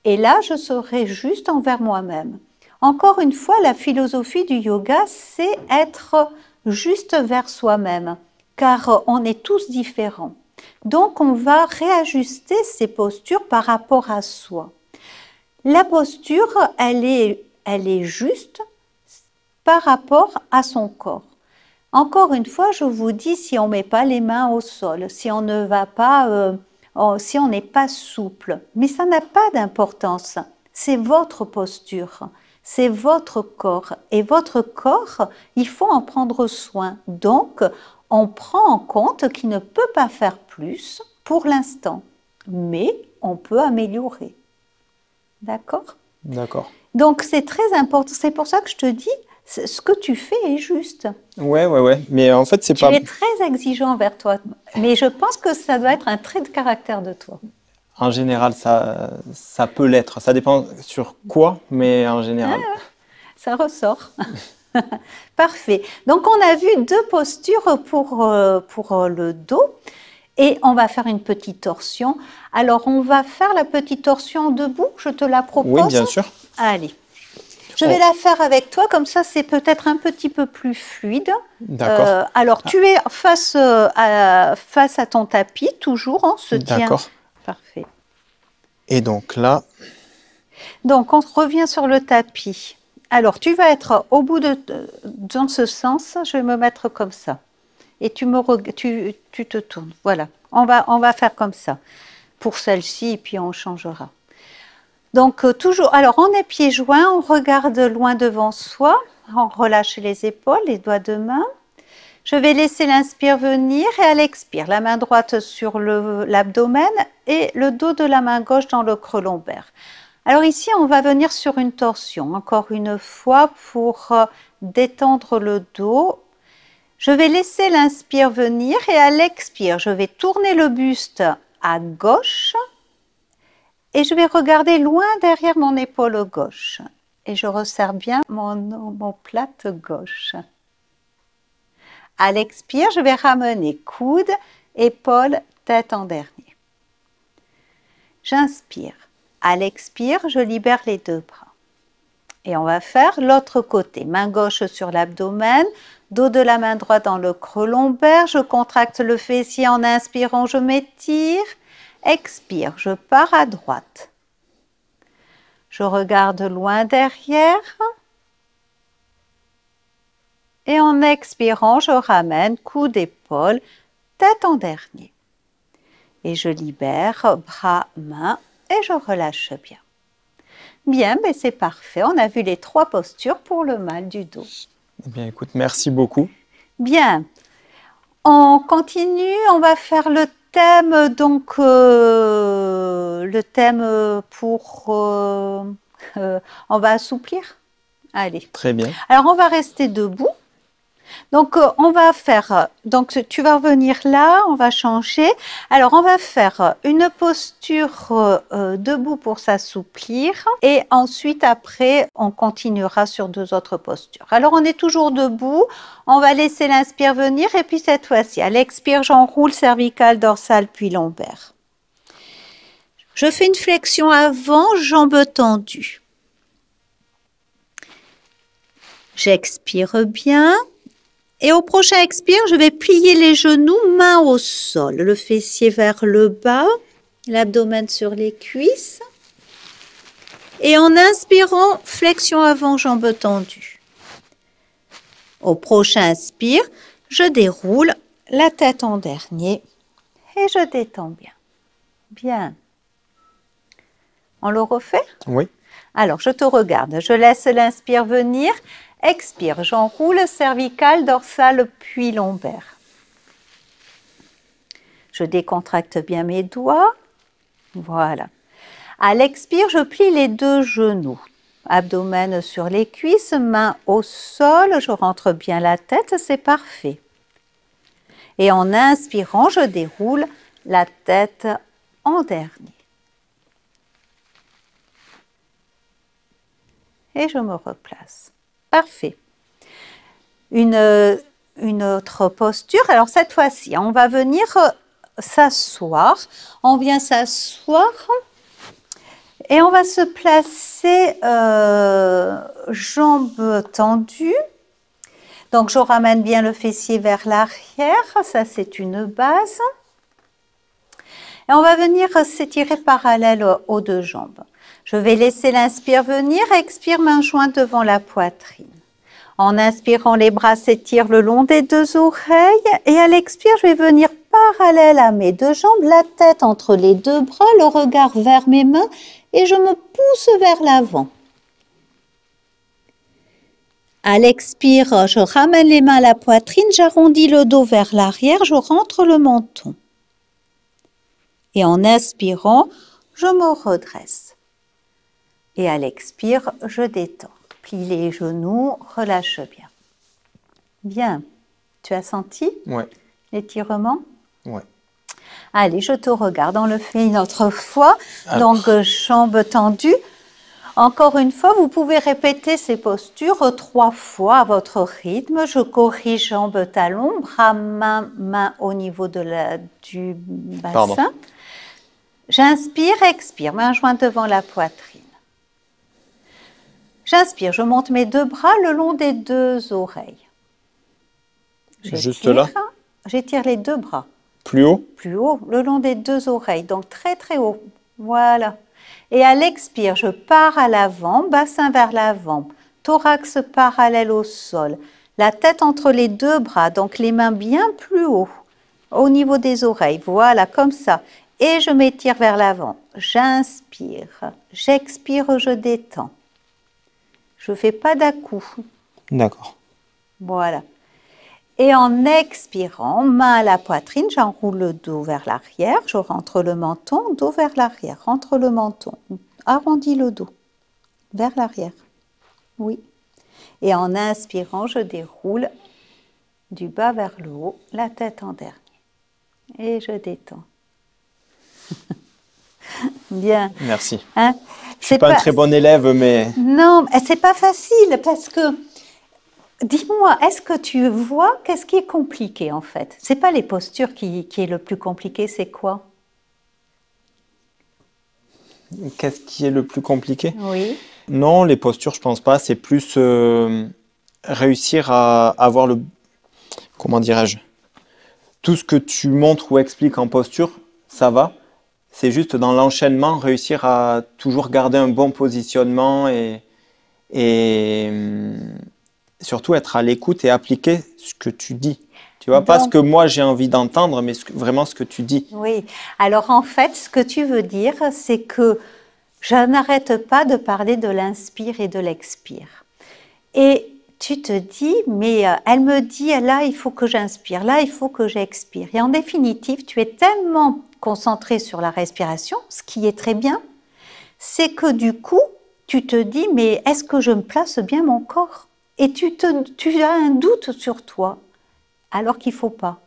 Et là, je serai juste envers moi-même. Encore une fois, la philosophie du yoga, c'est être juste vers soi-même, car on est tous différents. Donc, on va réajuster ces postures par rapport à soi. La posture, elle est juste par rapport à son corps. Encore une fois, je vous dis, si on ne met pas les mains au sol, si on ne va pas, si on n'est pas souple, mais ça n'a pas d'importance. C'est votre posture, c'est votre corps. Et votre corps, il faut en prendre soin. Donc, on prend en compte qu'il ne peut pas faire plus pour l'instant, mais on peut améliorer. D'accord? D'accord. Donc, c'est très important. C'est pour ça que je te dis, ce que tu fais est juste. Ouais. Mais en fait, c'est Tu pas... es très exigeant envers toi. Mais je pense que ça doit être un trait de caractère de toi. En général, ça peut l'être. Ça dépend sur quoi, mais en général. Ça ressort. Parfait. Donc, on a vu 2 postures pour le dos. Et on va faire une petite torsion. Alors, on va faire la petite torsion debout. Je te la propose. Oui, bien sûr. Allez. Je vais la faire avec toi. Comme ça, c'est peut-être un petit peu plus fluide. D'accord. Alors, tu es face à ton tapis, toujours. On se tient. D'accord. Parfait. Et donc là... Donc, on revient sur le tapis. Alors, tu vas être au bout dans ce sens. Je vais me mettre comme ça. Et tu te tournes. Voilà. On va faire comme ça. Pour celle-ci, et puis on changera. Donc, toujours. Alors, on est pieds joints. On regarde loin devant soi. On relâche les épaules, les doigts de main. Je vais laisser l'inspire venir et à l'expire, la main droite sur l'abdomen et le dos de la main gauche dans le creux lombaire. Alors ici, on va venir sur une torsion, encore une fois, pour détendre le dos. Je vais laisser l'inspire venir et à l'expire, je vais tourner le buste à gauche et je vais regarder loin derrière mon épaule gauche. Et je resserre bien mon plate gauche. À l'expire, je vais ramener coude, épaule, tête en dernier. J'inspire. À l'expire, je libère les 2 bras. Et on va faire l'autre côté. Main gauche sur l'abdomen, dos de la main droite dans le creux lombaire. Je contracte le fessier en inspirant, je m'étire. Expire, je pars à droite. Je regarde loin derrière. Et en expirant, je ramène coude, épaule, tête en dernier. Et je libère, bras, mains, et je relâche bien. Bien, mais c'est parfait. On a vu les 3 postures pour le mal du dos. Eh bien, écoute, merci beaucoup. Bien. On continue. On va faire le thème, donc le thème pour... on va assouplir. Allez. Très bien. Alors, on va rester debout. Donc, on va faire, donc tu vas revenir là, on va changer. Alors, on va faire une posture debout pour s'assouplir et ensuite, après, on continuera sur 2 autres postures. Alors, on est toujours debout, on va laisser l'inspire venir et puis cette fois-ci, à l'expire, j'enroule cervicale, dorsale, puis lombaire. Je fais une flexion avant, jambes tendues. J'expire bien. Et au prochain expire, je vais plier les genoux, mains au sol, le fessier vers le bas, l'abdomen sur les cuisses. Et en inspirant, flexion avant, jambes tendues. Au prochain inspire, je déroule la tête en dernier et je détends bien. Bien. On le refait? Oui. Alors, je te regarde. Je laisse l'inspire venir. Expire, j'enroule cervicale, dorsale, puis lombaire. Je décontracte bien mes doigts. Voilà. À l'expire, je plie les 2 genoux. Abdomen sur les cuisses, mains au sol. Je rentre bien la tête, c'est parfait. Et en inspirant, je déroule la tête en dernier. Et je me replace. Parfait. Une autre posture. Alors cette fois-ci, on va venir s'asseoir. On vient s'asseoir et on va se placer jambes tendues. Donc, je ramène bien le fessier vers l'arrière. Ça, c'est une base. Et on va venir s'étirer parallèle aux deux jambes. Je vais laisser l'inspire venir. Expire, main jointe devant la poitrine. En inspirant, les bras s'étirent le long des deux oreilles. Et à l'expire, je vais venir parallèle à mes deux jambes, la tête entre les deux bras, le regard vers mes mains et je me pousse vers l'avant. À l'expire, je ramène les mains à la poitrine, j'arrondis le dos vers l'arrière, je rentre le menton. Et en inspirant, je me redresse. Et à l'expire, je détends. Plie les genoux, relâche bien. Bien. Tu as senti l'étirement? Ouais. Allez, je te regarde. On le fait une autre fois. Alors. Donc, jambes tendues. Encore une fois, vous pouvez répéter ces postures 3 fois à votre rythme. Je corrige jambes, talons, bras, main au niveau du bassin. Pardon. J'inspire, expire, main jointe devant la poitrine. J'inspire, je monte mes deux bras le long des deux oreilles. Juste là? J'étire les deux bras. Plus haut? Plus haut, le long des deux oreilles, donc très très haut. Voilà. Et à l'expire, je pars à l'avant, bassin vers l'avant, thorax parallèle au sol, la tête entre les deux bras, donc les mains bien plus haut, au niveau des oreilles. Voilà, comme ça. Et je m'étire vers l'avant. J'inspire, j'expire, je détends. Je ne fais pas d'à-coup. D'accord. Voilà. Et en expirant, main à la poitrine, j'enroule le dos vers l'arrière, je rentre le menton, dos vers l'arrière, rentre le menton, arrondis le dos, vers l'arrière. Oui. Et en inspirant, je déroule du bas vers le haut, la tête en dernier. Et je détends. Bien. Merci. Hein? Je suis pas un très bon élève, mais... Non, c'est pas facile parce que... Dis-moi, est-ce que tu vois qu'est-ce qui est compliqué en fait? C'est pas les postures qui est le plus compliqué, c'est quoi? Qu'est-ce qui est le plus compliqué? Oui. Non, les postures, je pense pas. C'est plus réussir à avoir le... Comment dirais-je? Tout ce que tu montres ou expliques en posture, ça va. C'est juste dans l'enchaînement, réussir à toujours garder un bon positionnement et surtout être à l'écoute et appliquer ce que tu dis. Tu vois, donc, pas ce que moi j'ai envie d'entendre, mais vraiment ce que tu dis. Oui, alors en fait, ce que tu veux dire, c'est que je n'arrête pas de parler de l'inspire et de l'expire. Et tu te dis, mais elle me dit, là, il faut que j'inspire, là, il faut que j'expire. Et en définitive, tu es tellement concentré sur la respiration, ce qui est très bien, c'est que du coup, tu te dis, mais est-ce que je me place bien mon corps? Et tu as un doute sur toi, alors qu'il ne faut pas.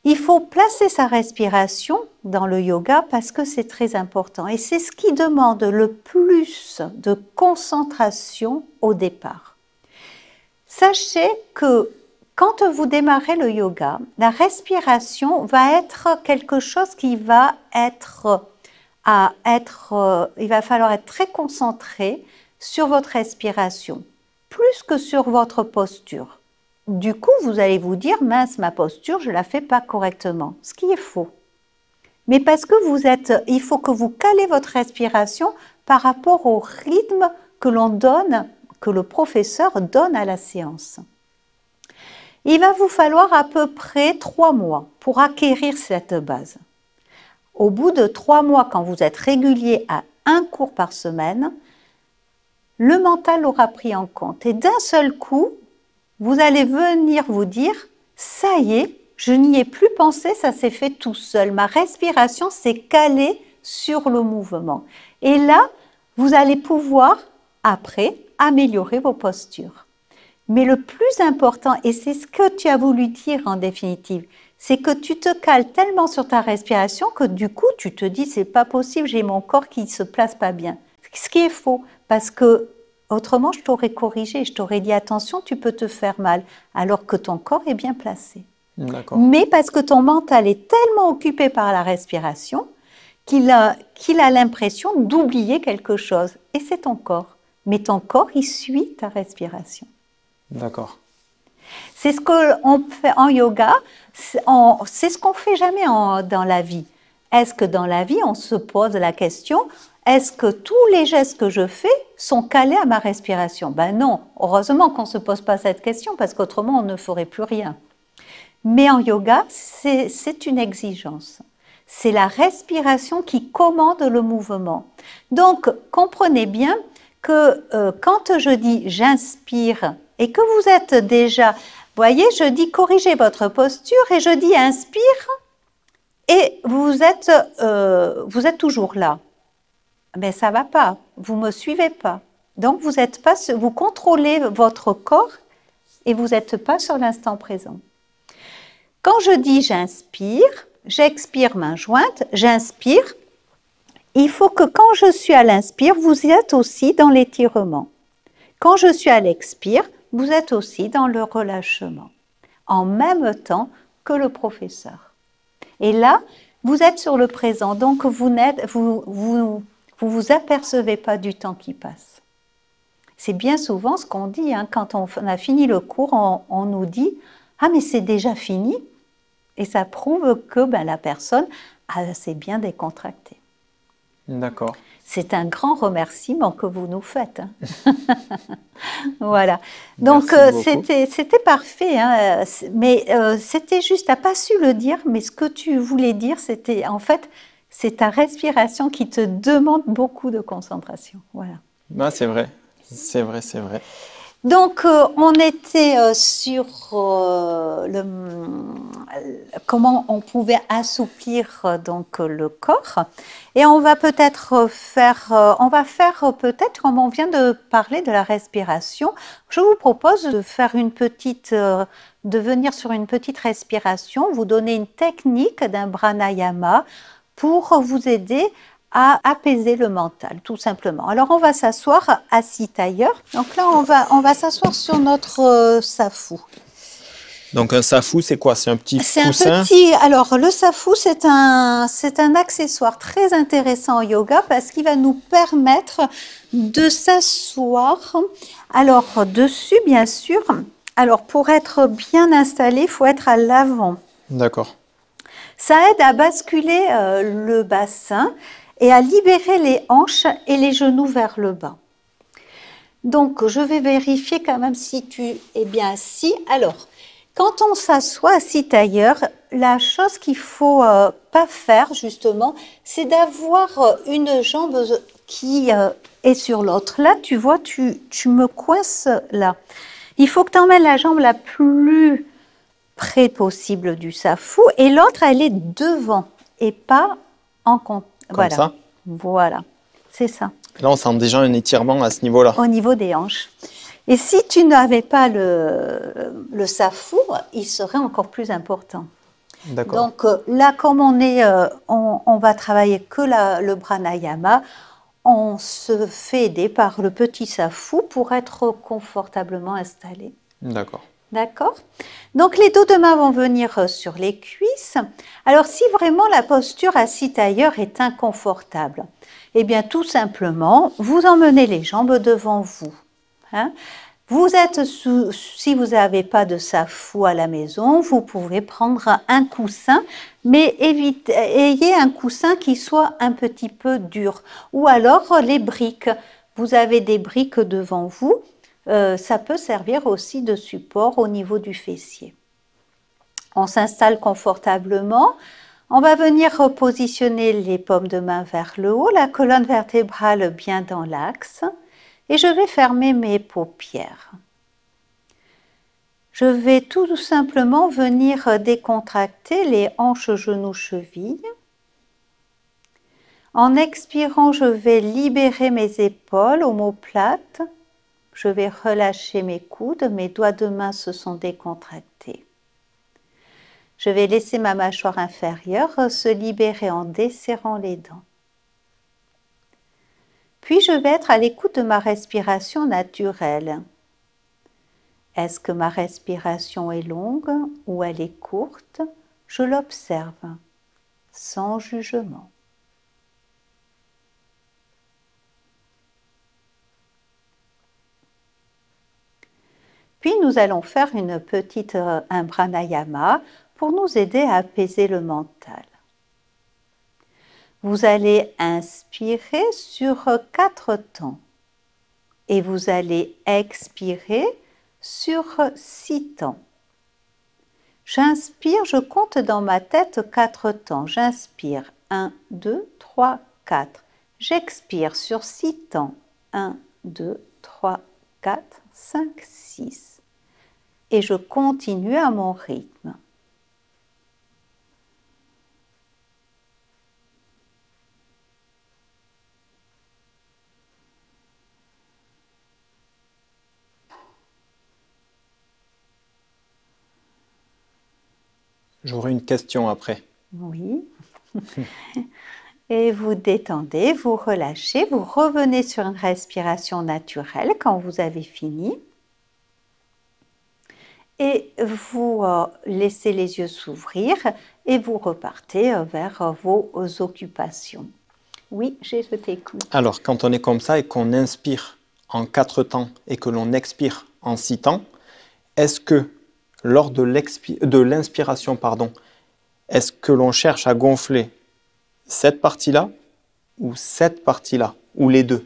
Il faut placer sa respiration dans le yoga parce que c'est très important. Et c'est ce qui demande le plus de concentration au départ. Sachez que quand vous démarrez le yoga, la respiration va être quelque chose qui va il va falloir être très concentré sur votre respiration, plus que sur votre posture. Du coup, vous allez vous dire, mince, ma posture, je ne la fais pas correctement, ce qui est faux. Mais parce que il faut que vous calez votre respiration par rapport au rythme que l'on donne, que le professeur donne à la séance. Il va vous falloir à peu près 3 mois pour acquérir cette base. Au bout de 3 mois, quand vous êtes régulier à 1 cours par semaine, le mental l'aura pris en compte. Et d'un seul coup, vous allez venir vous dire, ça y est, je n'y ai plus pensé, ça s'est fait tout seul. Ma respiration s'est calée sur le mouvement. Et là, vous allez pouvoir, après, améliorer vos postures. Mais le plus important, et c'est ce que tu as voulu dire en définitive, c'est que tu te cales tellement sur ta respiration que du coup, tu te dis, c'est pas possible, j'ai mon corps qui ne se place pas bien. Ce qui est faux, parce que autrement, je t'aurais corrigé, je t'aurais dit, attention, tu peux te faire mal, alors que ton corps est bien placé. D'accord. Mais parce que ton mental est tellement occupé par la respiration qu'il a l'impression d'oublier quelque chose. Et c'est ton corps. Mais ton corps, il suit ta respiration. D'accord. C'est ce qu'on fait en yoga, c'est ce qu'on fait jamais dans la vie. Est-ce que dans la vie, on se pose la question, est-ce que tous les gestes que je fais sont calés à ma respiration? Ben non, heureusement qu'on ne se pose pas cette question parce qu'autrement on ne ferait plus rien. Mais en yoga, c'est une exigence. C'est la respiration qui commande le mouvement. Donc, comprenez bien que quand je dis j'inspire et que vous êtes déjà, vous voyez, je dis corrigez votre posture et je dis inspire et vous êtes toujours là. Mais ça ne va pas, vous ne me suivez pas. Donc, vous contrôlez votre corps et vous n'êtes pas sur l'instant présent. Quand je dis j'inspire, j'expire main jointe, j'inspire, il faut que quand je suis à l'inspire, vous êtes aussi dans l'étirement. Quand je suis à l'expire, vous êtes aussi dans le relâchement, en même temps que le professeur. Et là, vous êtes sur le présent, donc vous vous apercevez pas du temps qui passe. C'est bien souvent ce qu'on dit, hein, quand on a fini le cours, on nous dit « Ah, mais c'est déjà fini !» Et ça prouve que la personne s'est bien décontractée. D'accord. C'est un grand remerciement que vous nous faites. Hein. Voilà. Donc, c'était parfait. Hein, mais c'était juste, tu n'as pas su le dire, mais ce que tu voulais dire, c'était, en fait, c'est ta respiration qui te demande beaucoup de concentration. Voilà. Ben, c'est vrai. C'est vrai, c'est vrai. Donc, on était sur comment on pouvait assouplir donc le corps, et on va peut-être faire, peut-être comme on vient de parler de la respiration, je vous propose de faire de venir sur une petite respiration, vous donner une technique d'un pranayama pour vous aider à apaiser le mental, tout simplement. Alors, on va s'asseoir assis tailleur. Donc là, on va s'asseoir sur notre safou. Donc, un safou, c'est quoi? C'est un petit coussin? Alors, le safou, c'est un accessoire très intéressant en yoga parce qu'il va nous permettre de s'asseoir. Alors, dessus, bien sûr. Alors, pour être bien installé, il faut être à l'avant. D'accord. Ça aide à basculer le bassin et à libérer les hanches et les genoux vers le bas. Donc, je vais vérifier quand même si tu es bien assis. Alors, quand on s'assoit assis tailleur, la chose qu'il ne faut pas faire, justement, c'est d'avoir une jambe qui est sur l'autre. Là, tu vois, tu me coinces là. Il faut que tu emmènes la jambe la plus près possible du safou et l'autre, elle est devant et pas en compte. Comme ça? Voilà, c'est ça. Là, on sent déjà un étirement à ce niveau-là. Au niveau des hanches. Et si tu n'avais pas le safou, il serait encore plus important. D'accord. Donc là, comme on va travailler que le pranayama, on se fait aider par le petit safou pour être confortablement installé. D'accord. D'accord? Donc, les dos de main vont venir sur les cuisses. Alors, si vraiment la posture assis tailleur est inconfortable, eh bien, tout simplement, vous emmenez les jambes devant vous. Hein? Si vous n'avez pas de safou à la maison, vous pouvez prendre un coussin, mais ayez un coussin qui soit un petit peu dur. Ou alors, les briques. Vous avez des briques devant vous. Ça peut servir aussi de support au niveau du fessier. On s'installe confortablement. On va venir repositionner les paumes de main vers le haut, la colonne vertébrale bien dans l'axe. Et je vais fermer mes paupières. Je vais tout simplement venir décontracter les hanches, genoux, chevilles. En expirant, je vais libérer mes épaules, omoplates. Je vais relâcher mes coudes, mes doigts de main se sont décontractés. Je vais laisser ma mâchoire inférieure se libérer en desserrant les dents. Puis je vais être à l'écoute de ma respiration naturelle. Est-ce que ma respiration est longue ou elle est courte? Je l'observe, sans jugement. Puis nous allons faire un pranayama pour nous aider à apaiser le mental. Vous allez inspirer sur 4 temps et vous allez expirer sur 6 temps. J'inspire, je compte dans ma tête 4 temps. J'inspire 1, 2, 3, 4. J'expire sur 6 temps. 1, 2, 3, 4, 5, 6. Et je continue à mon rythme. J'aurai une question après. Oui. Et vous détendez, vous relâchez, vous revenez sur une respiration naturelle quand vous avez fini. Et vous laissez les yeux s'ouvrir et vous repartez vers vos occupations. Oui, je t'écoute. Alors, quand on est comme ça et qu'on inspire en 4 temps et que l'on expire en 6 temps, est-ce que lors de l'inspiration, est-ce que l'on cherche à gonfler cette partie-là ou cette partie-là, ou les deux?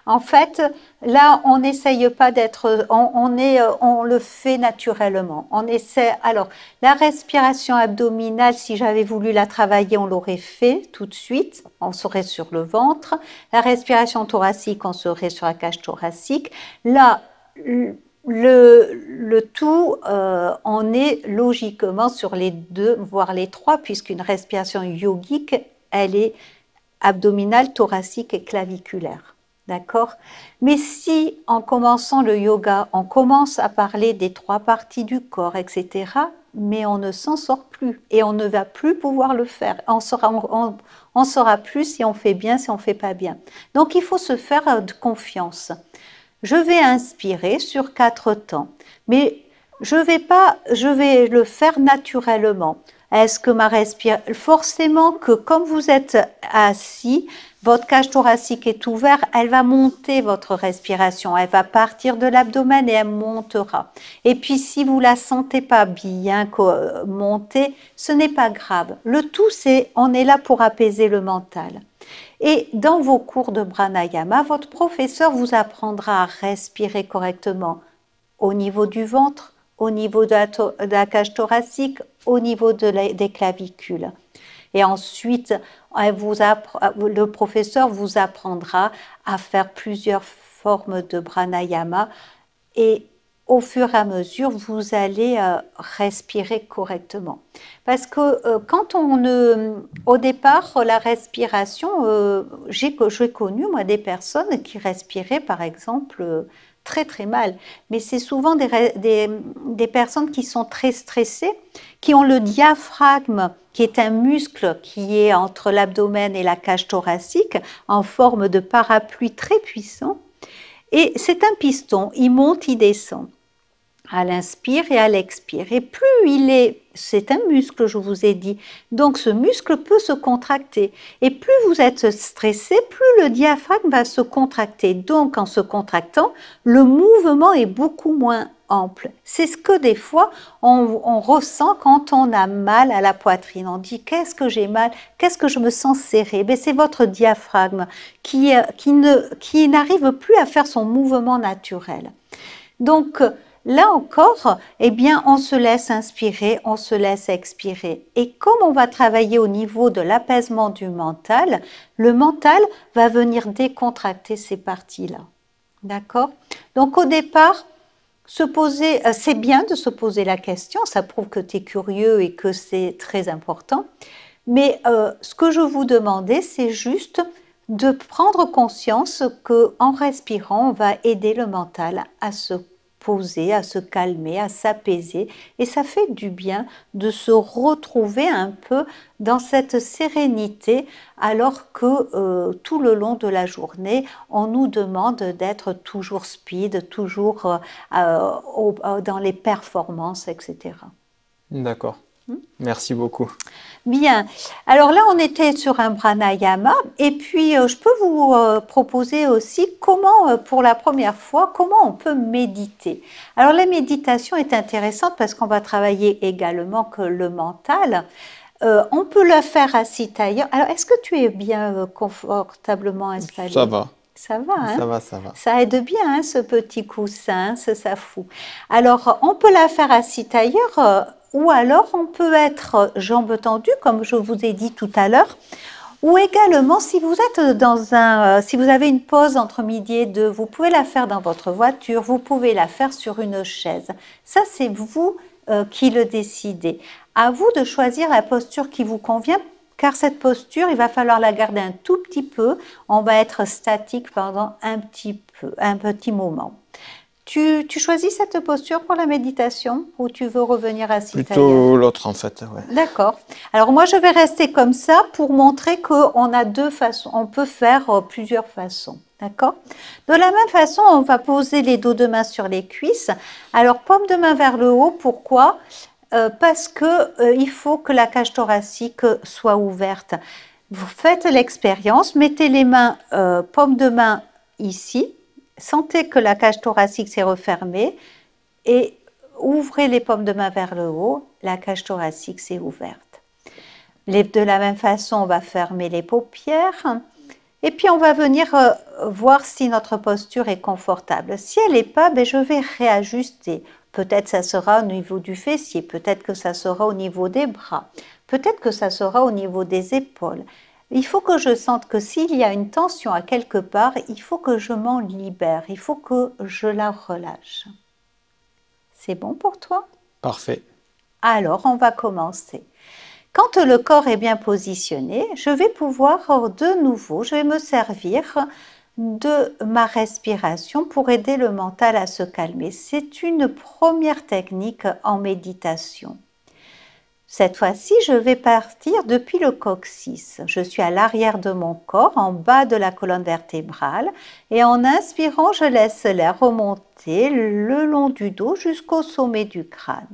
En fait, là, on n'essaye pas d'être, on le fait naturellement. On essaie. Alors, la respiration abdominale, si j'avais voulu la travailler, on l'aurait fait tout de suite. On serait sur le ventre. La respiration thoracique, on serait sur la cage thoracique. Là, le tout, on est logiquement sur les 2, voire les 3, puisqu'une respiration yogique, elle est abdominale, thoracique et claviculaire. D'accord? Mais si, en commençant le yoga, on commence à parler des 3 parties du corps, etc., mais on ne s'en sort plus et on ne va plus pouvoir le faire. On saura plus si on fait bien, si on ne fait pas bien. Donc, il faut se faire de confiance. Je vais inspirer sur 4 temps, mais je vais le faire naturellement. Est-ce que ma respiration... Forcément que comme vous êtes assis, votre cage thoracique est ouverte, elle va monter votre respiration, elle va partir de l'abdomen et elle montera. Et puis si vous ne la sentez pas bien monter, ce n'est pas grave. Le tout, c'est on est là pour apaiser le mental. Et dans vos cours de pranayama, votre professeur vous apprendra à respirer correctement au niveau du ventre, au niveau de la cage thoracique, au niveau des clavicules. Et ensuite, le professeur vous apprendra à faire plusieurs formes de pranayama et au fur et à mesure, vous allez respirer correctement. Parce que au départ, la respiration, j'ai connu moi des personnes qui respiraient par exemple très très mal. Mais c'est souvent des personnes qui sont très stressées, qui ont le diaphragme, qui est un muscle qui est entre l'abdomen et la cage thoracique, en forme de parapluie très puissant. Et c'est un piston, il monte, il descend à l'inspire et à l'expire. Et plus c'est un muscle, je vous ai dit, donc ce muscle peut se contracter. Et plus vous êtes stressé, plus le diaphragme va se contracter. Donc en se contractant, le mouvement est beaucoup moins ample. C'est ce que des fois on ressent quand on a mal à la poitrine. On dit qu'est-ce que j'ai mal, qu'est-ce que je me sens serré. Ben, c'est votre diaphragme qui n'arrive plus à faire son mouvement naturel. Donc là encore, eh bien, on se laisse inspirer, on se laisse expirer. Et comme on va travailler au niveau de l'apaisement du mental, le mental va venir décontracter ces parties-là. D'accord? Donc au départ, c'est bien de se poser la question, ça prouve que tu es curieux et que c'est très important. Mais ce que je vous demandais, c'est juste de prendre conscience qu'en respirant, on va aider le mental à se poser, à se calmer, à s'apaiser. Et ça fait du bien de se retrouver un peu dans cette sérénité alors que tout le long de la journée, on nous demande d'être toujours speed, toujours dans les performances, etc. D'accord. Merci beaucoup. Bien. Alors là, on était sur un pranayama et puis je peux vous proposer aussi comment, pour la première fois, comment on peut méditer. Alors la méditation est intéressante parce qu'on va travailler également que le mental. On peut la faire assis ailleurs. Alors, est-ce que tu es bien confortablement installé? Ça va. Ça va, hein? Ça va, ça va. Ça aide bien, hein, ce petit coussin, ça fout. Alors, on peut la faire assis ailleurs, ou alors on peut être jambes tendues, comme je vous ai dit tout à l'heure, ou également, si vous êtes si vous avez une pause entre midi et deux, vous pouvez la faire dans votre voiture, vous pouvez la faire sur une chaise. Ça, c'est vous qui le décidez. À vous de choisir la posture qui vous convient, car cette posture, il va falloir la garder un tout petit peu. On va être statique pendant un petit moment. Tu choisis cette posture pour la méditation ou tu veux revenir assis ailleurs? Plutôt l'autre en fait, ouais. D'accord. Alors moi, je vais rester comme ça pour montrer qu'on a deux façons. On peut faire plusieurs façons. D'accord? De la même façon, on va poser les dos de main sur les cuisses. Alors, paume de main vers le haut. Pourquoi? Parce que il faut que la cage thoracique soit ouverte. Vous faites l'expérience, mettez les mains, paume de main ici, sentez que la cage thoracique s'est refermée et ouvrez les paumes de main vers le haut, la cage thoracique s'est ouverte. De la même façon, on va fermer les paupières et puis on va venir voir si notre posture est confortable. Si elle n'est pas, je vais réajuster. Peut-être ça sera au niveau du fessier, peut-être que ça sera au niveau des bras, peut-être que ça sera au niveau des épaules. Il faut que je sente que s'il y a une tension à quelque part, il faut que je m'en libère, il faut que je la relâche. C'est bon pour toi? Parfait. Alors, on va commencer. Quand le corps est bien positionné, je vais pouvoir de nouveau, je vais me servir de ma respiration pour aider le mental à se calmer. C'est une première technique en méditation. Cette fois-ci, je vais partir depuis le coccyx. Je suis à l'arrière de mon corps, en bas de la colonne vertébrale, et en inspirant, je laisse l'air remonter le long du dos jusqu'au sommet du crâne.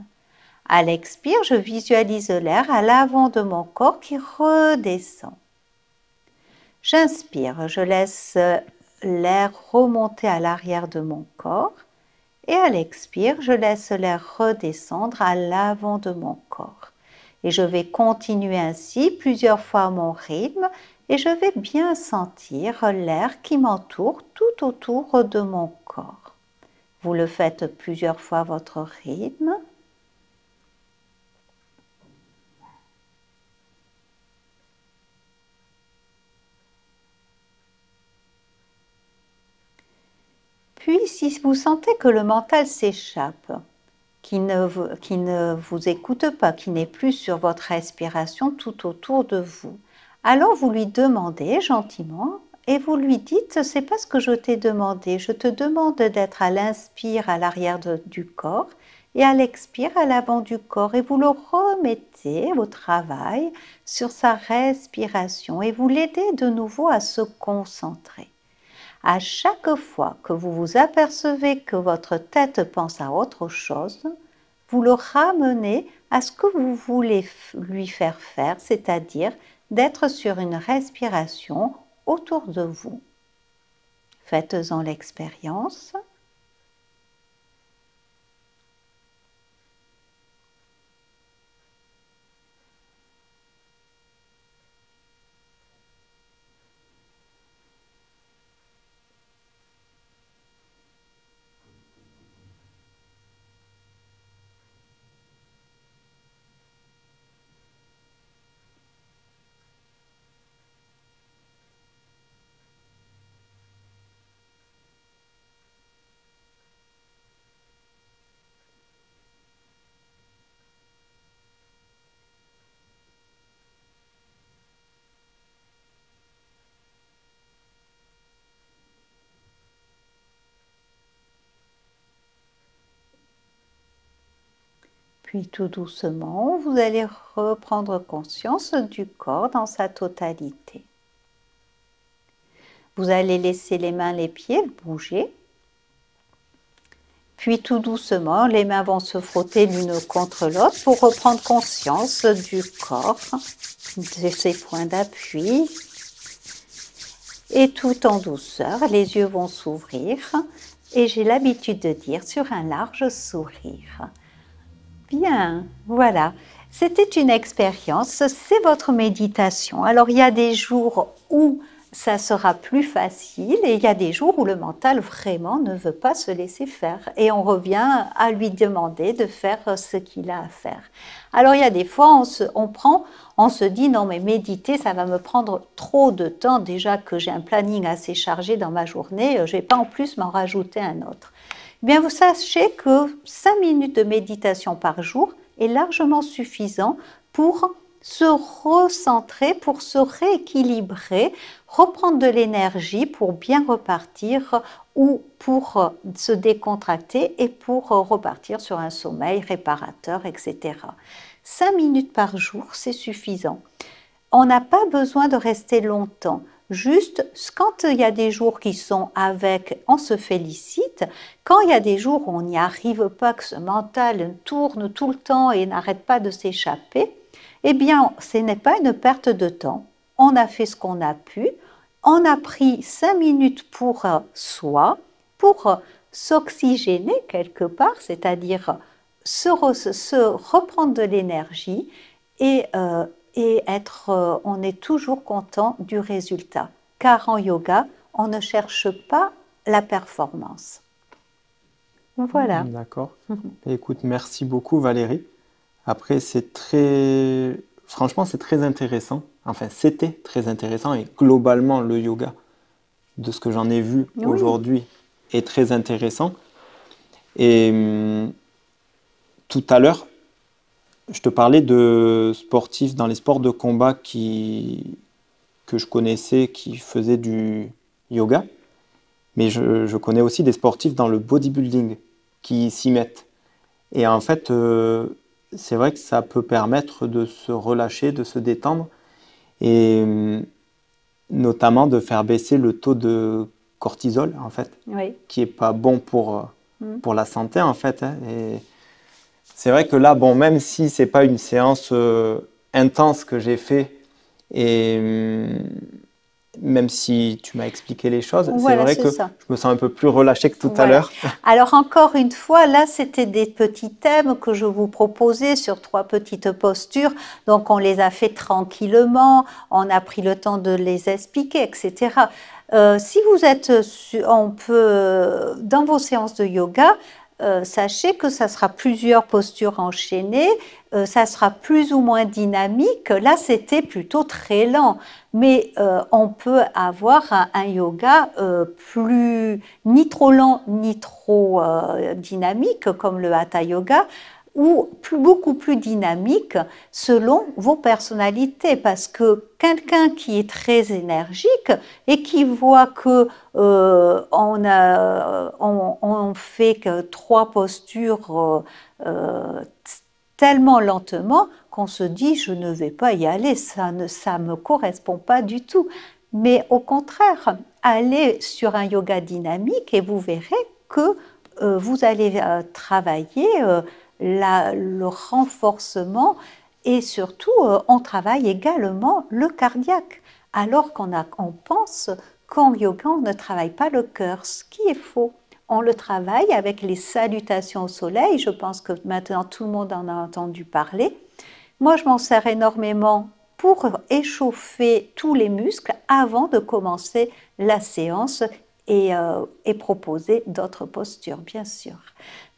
À l'expire, je visualise l'air à l'avant de mon corps qui redescend. J'inspire, je laisse l'air remonter à l'arrière de mon corps et à l'expire, je laisse l'air redescendre à l'avant de mon corps. Et je vais continuer ainsi plusieurs fois à mon rythme et je vais bien sentir l'air qui m'entoure tout autour de mon corps. Vous le faites plusieurs fois à votre rythme. Puis, si vous sentez que le mental s'échappe, qui ne vous écoute pas, qui n'est plus sur votre respiration tout autour de vous, alors vous lui demandez gentiment et vous lui dites, c'est pas ce que je t'ai demandé, je te demande d'être à l'inspire à l'arrière du corps et à l'expire à l'avant du corps et vous le remettez au travail sur sa respiration et vous l'aidez de nouveau à se concentrer. À chaque fois que vous vous apercevez que votre tête pense à autre chose, vous le ramenez à ce que vous voulez lui faire faire, c'est-à-dire d'être sur une respiration autour de vous. Faites-en l'expérience. Puis tout doucement, vous allez reprendre conscience du corps dans sa totalité. Vous allez laisser les mains, les pieds bouger. Puis tout doucement, les mains vont se frotter l'une contre l'autre pour reprendre conscience du corps, de ses points d'appui. Et tout en douceur, les yeux vont s'ouvrir et j'ai l'habitude de dire sur un large sourire. Bien, voilà. C'était une expérience, c'est votre méditation. Alors il y a des jours où ça sera plus facile et il y a des jours où le mental vraiment ne veut pas se laisser faire et on revient à lui demander de faire ce qu'il a à faire. Alors il y a des fois on se dit non mais méditer ça va me prendre trop de temps déjà que j'ai un planning assez chargé dans ma journée, je ne vais pas en plus m'en rajouter un autre. Eh bien vous sachez que 5 minutes de méditation par jour est largement suffisant pour se recentrer, pour se rééquilibrer, reprendre de l'énergie pour bien repartir ou pour se décontracter et pour repartir sur un sommeil réparateur, etc. 5 minutes par jour, c'est suffisant. On n'a pas besoin de rester longtemps. Juste, quand il y a des jours qui sont avec, on se félicite. Quand il y a des jours où on n'y arrive pas, que ce mental tourne tout le temps et n'arrête pas de s'échapper, eh bien, ce n'est pas une perte de temps. On a fait ce qu'on a pu. On a pris 5 minutes pour soi, pour s'oxygéner quelque part, c'est-à-dire se reprendre de l'énergie et on est toujours content du résultat. Car en yoga, on ne cherche pas la performance. Voilà. D'accord. Écoute, merci beaucoup Valérie. Après, franchement, c'est très intéressant. Enfin, c'était très intéressant et globalement, le yoga, de ce que j'en ai vu aujourd'hui, est très intéressant. Et tout à l'heure, je te parlais de sportifs dans les sports de combat que je connaissais, qui faisaient du yoga. Mais je connais aussi des sportifs dans le bodybuilding qui s'y mettent. Et en fait, c'est vrai que ça peut permettre de se relâcher, de se détendre et notamment de faire baisser le taux de cortisol, en fait, qui n'est pas bon pour la santé, en fait. Hein. Et c'est vrai que là, bon, même si ce n'est pas une séance intense que j'ai fait et même si tu m'as expliqué les choses, c'est vrai que je me sens un peu plus relâché que tout à l'heure. Alors encore une fois, là c'était des petits thèmes que je vous proposais sur 3 petites postures, donc on les a fait tranquillement, on a pris le temps de les expliquer, etc. Si vous êtes, dans vos séances de yoga, sachez que ça sera plusieurs postures enchaînées, ça sera plus ou moins dynamique. Là, c'était plutôt très lent, mais on peut avoir un yoga ni trop lent ni trop dynamique, comme le Hatha Yoga, ou beaucoup plus dynamique selon vos personnalités, parce que quelqu'un qui est très énergique et qui voit que on fait que 3 postures tellement lentement qu'on se dit je ne vais pas y aller, ça me correspond pas du tout. Mais au contraire, allez sur un yoga dynamique et vous verrez que vous allez travailler le renforcement et surtout on travaille également le cardiaque, alors qu'on pense qu'en yoga on ne travaille pas le cœur, ce qui est faux. On le travaille avec les salutations au soleil, je pense que maintenant tout le monde en a entendu parler. Moi je m'en sers énormément pour échauffer tous les muscles avant de commencer la séance et proposer d'autres postures, bien sûr.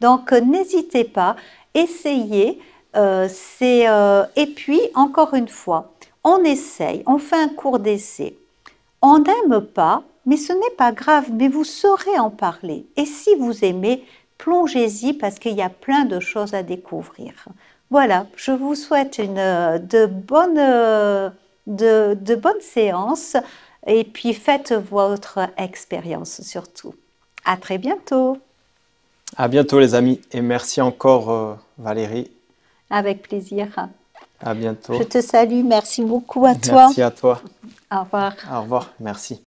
Donc, n'hésitez pas, essayez. Et puis, encore une fois, on essaye, on fait un cours d'essai. On n'aime pas, mais ce n'est pas grave, mais vous saurez en parler. Et si vous aimez, plongez-y parce qu'il y a plein de choses à découvrir. Voilà, je vous souhaite de bonnes séances. Et puis, faites votre expérience surtout. À très bientôt. À bientôt les amis et merci encore Valérie. Avec plaisir. À bientôt. Je te salue, merci beaucoup à toi. Merci à toi. Au revoir. Au revoir, merci.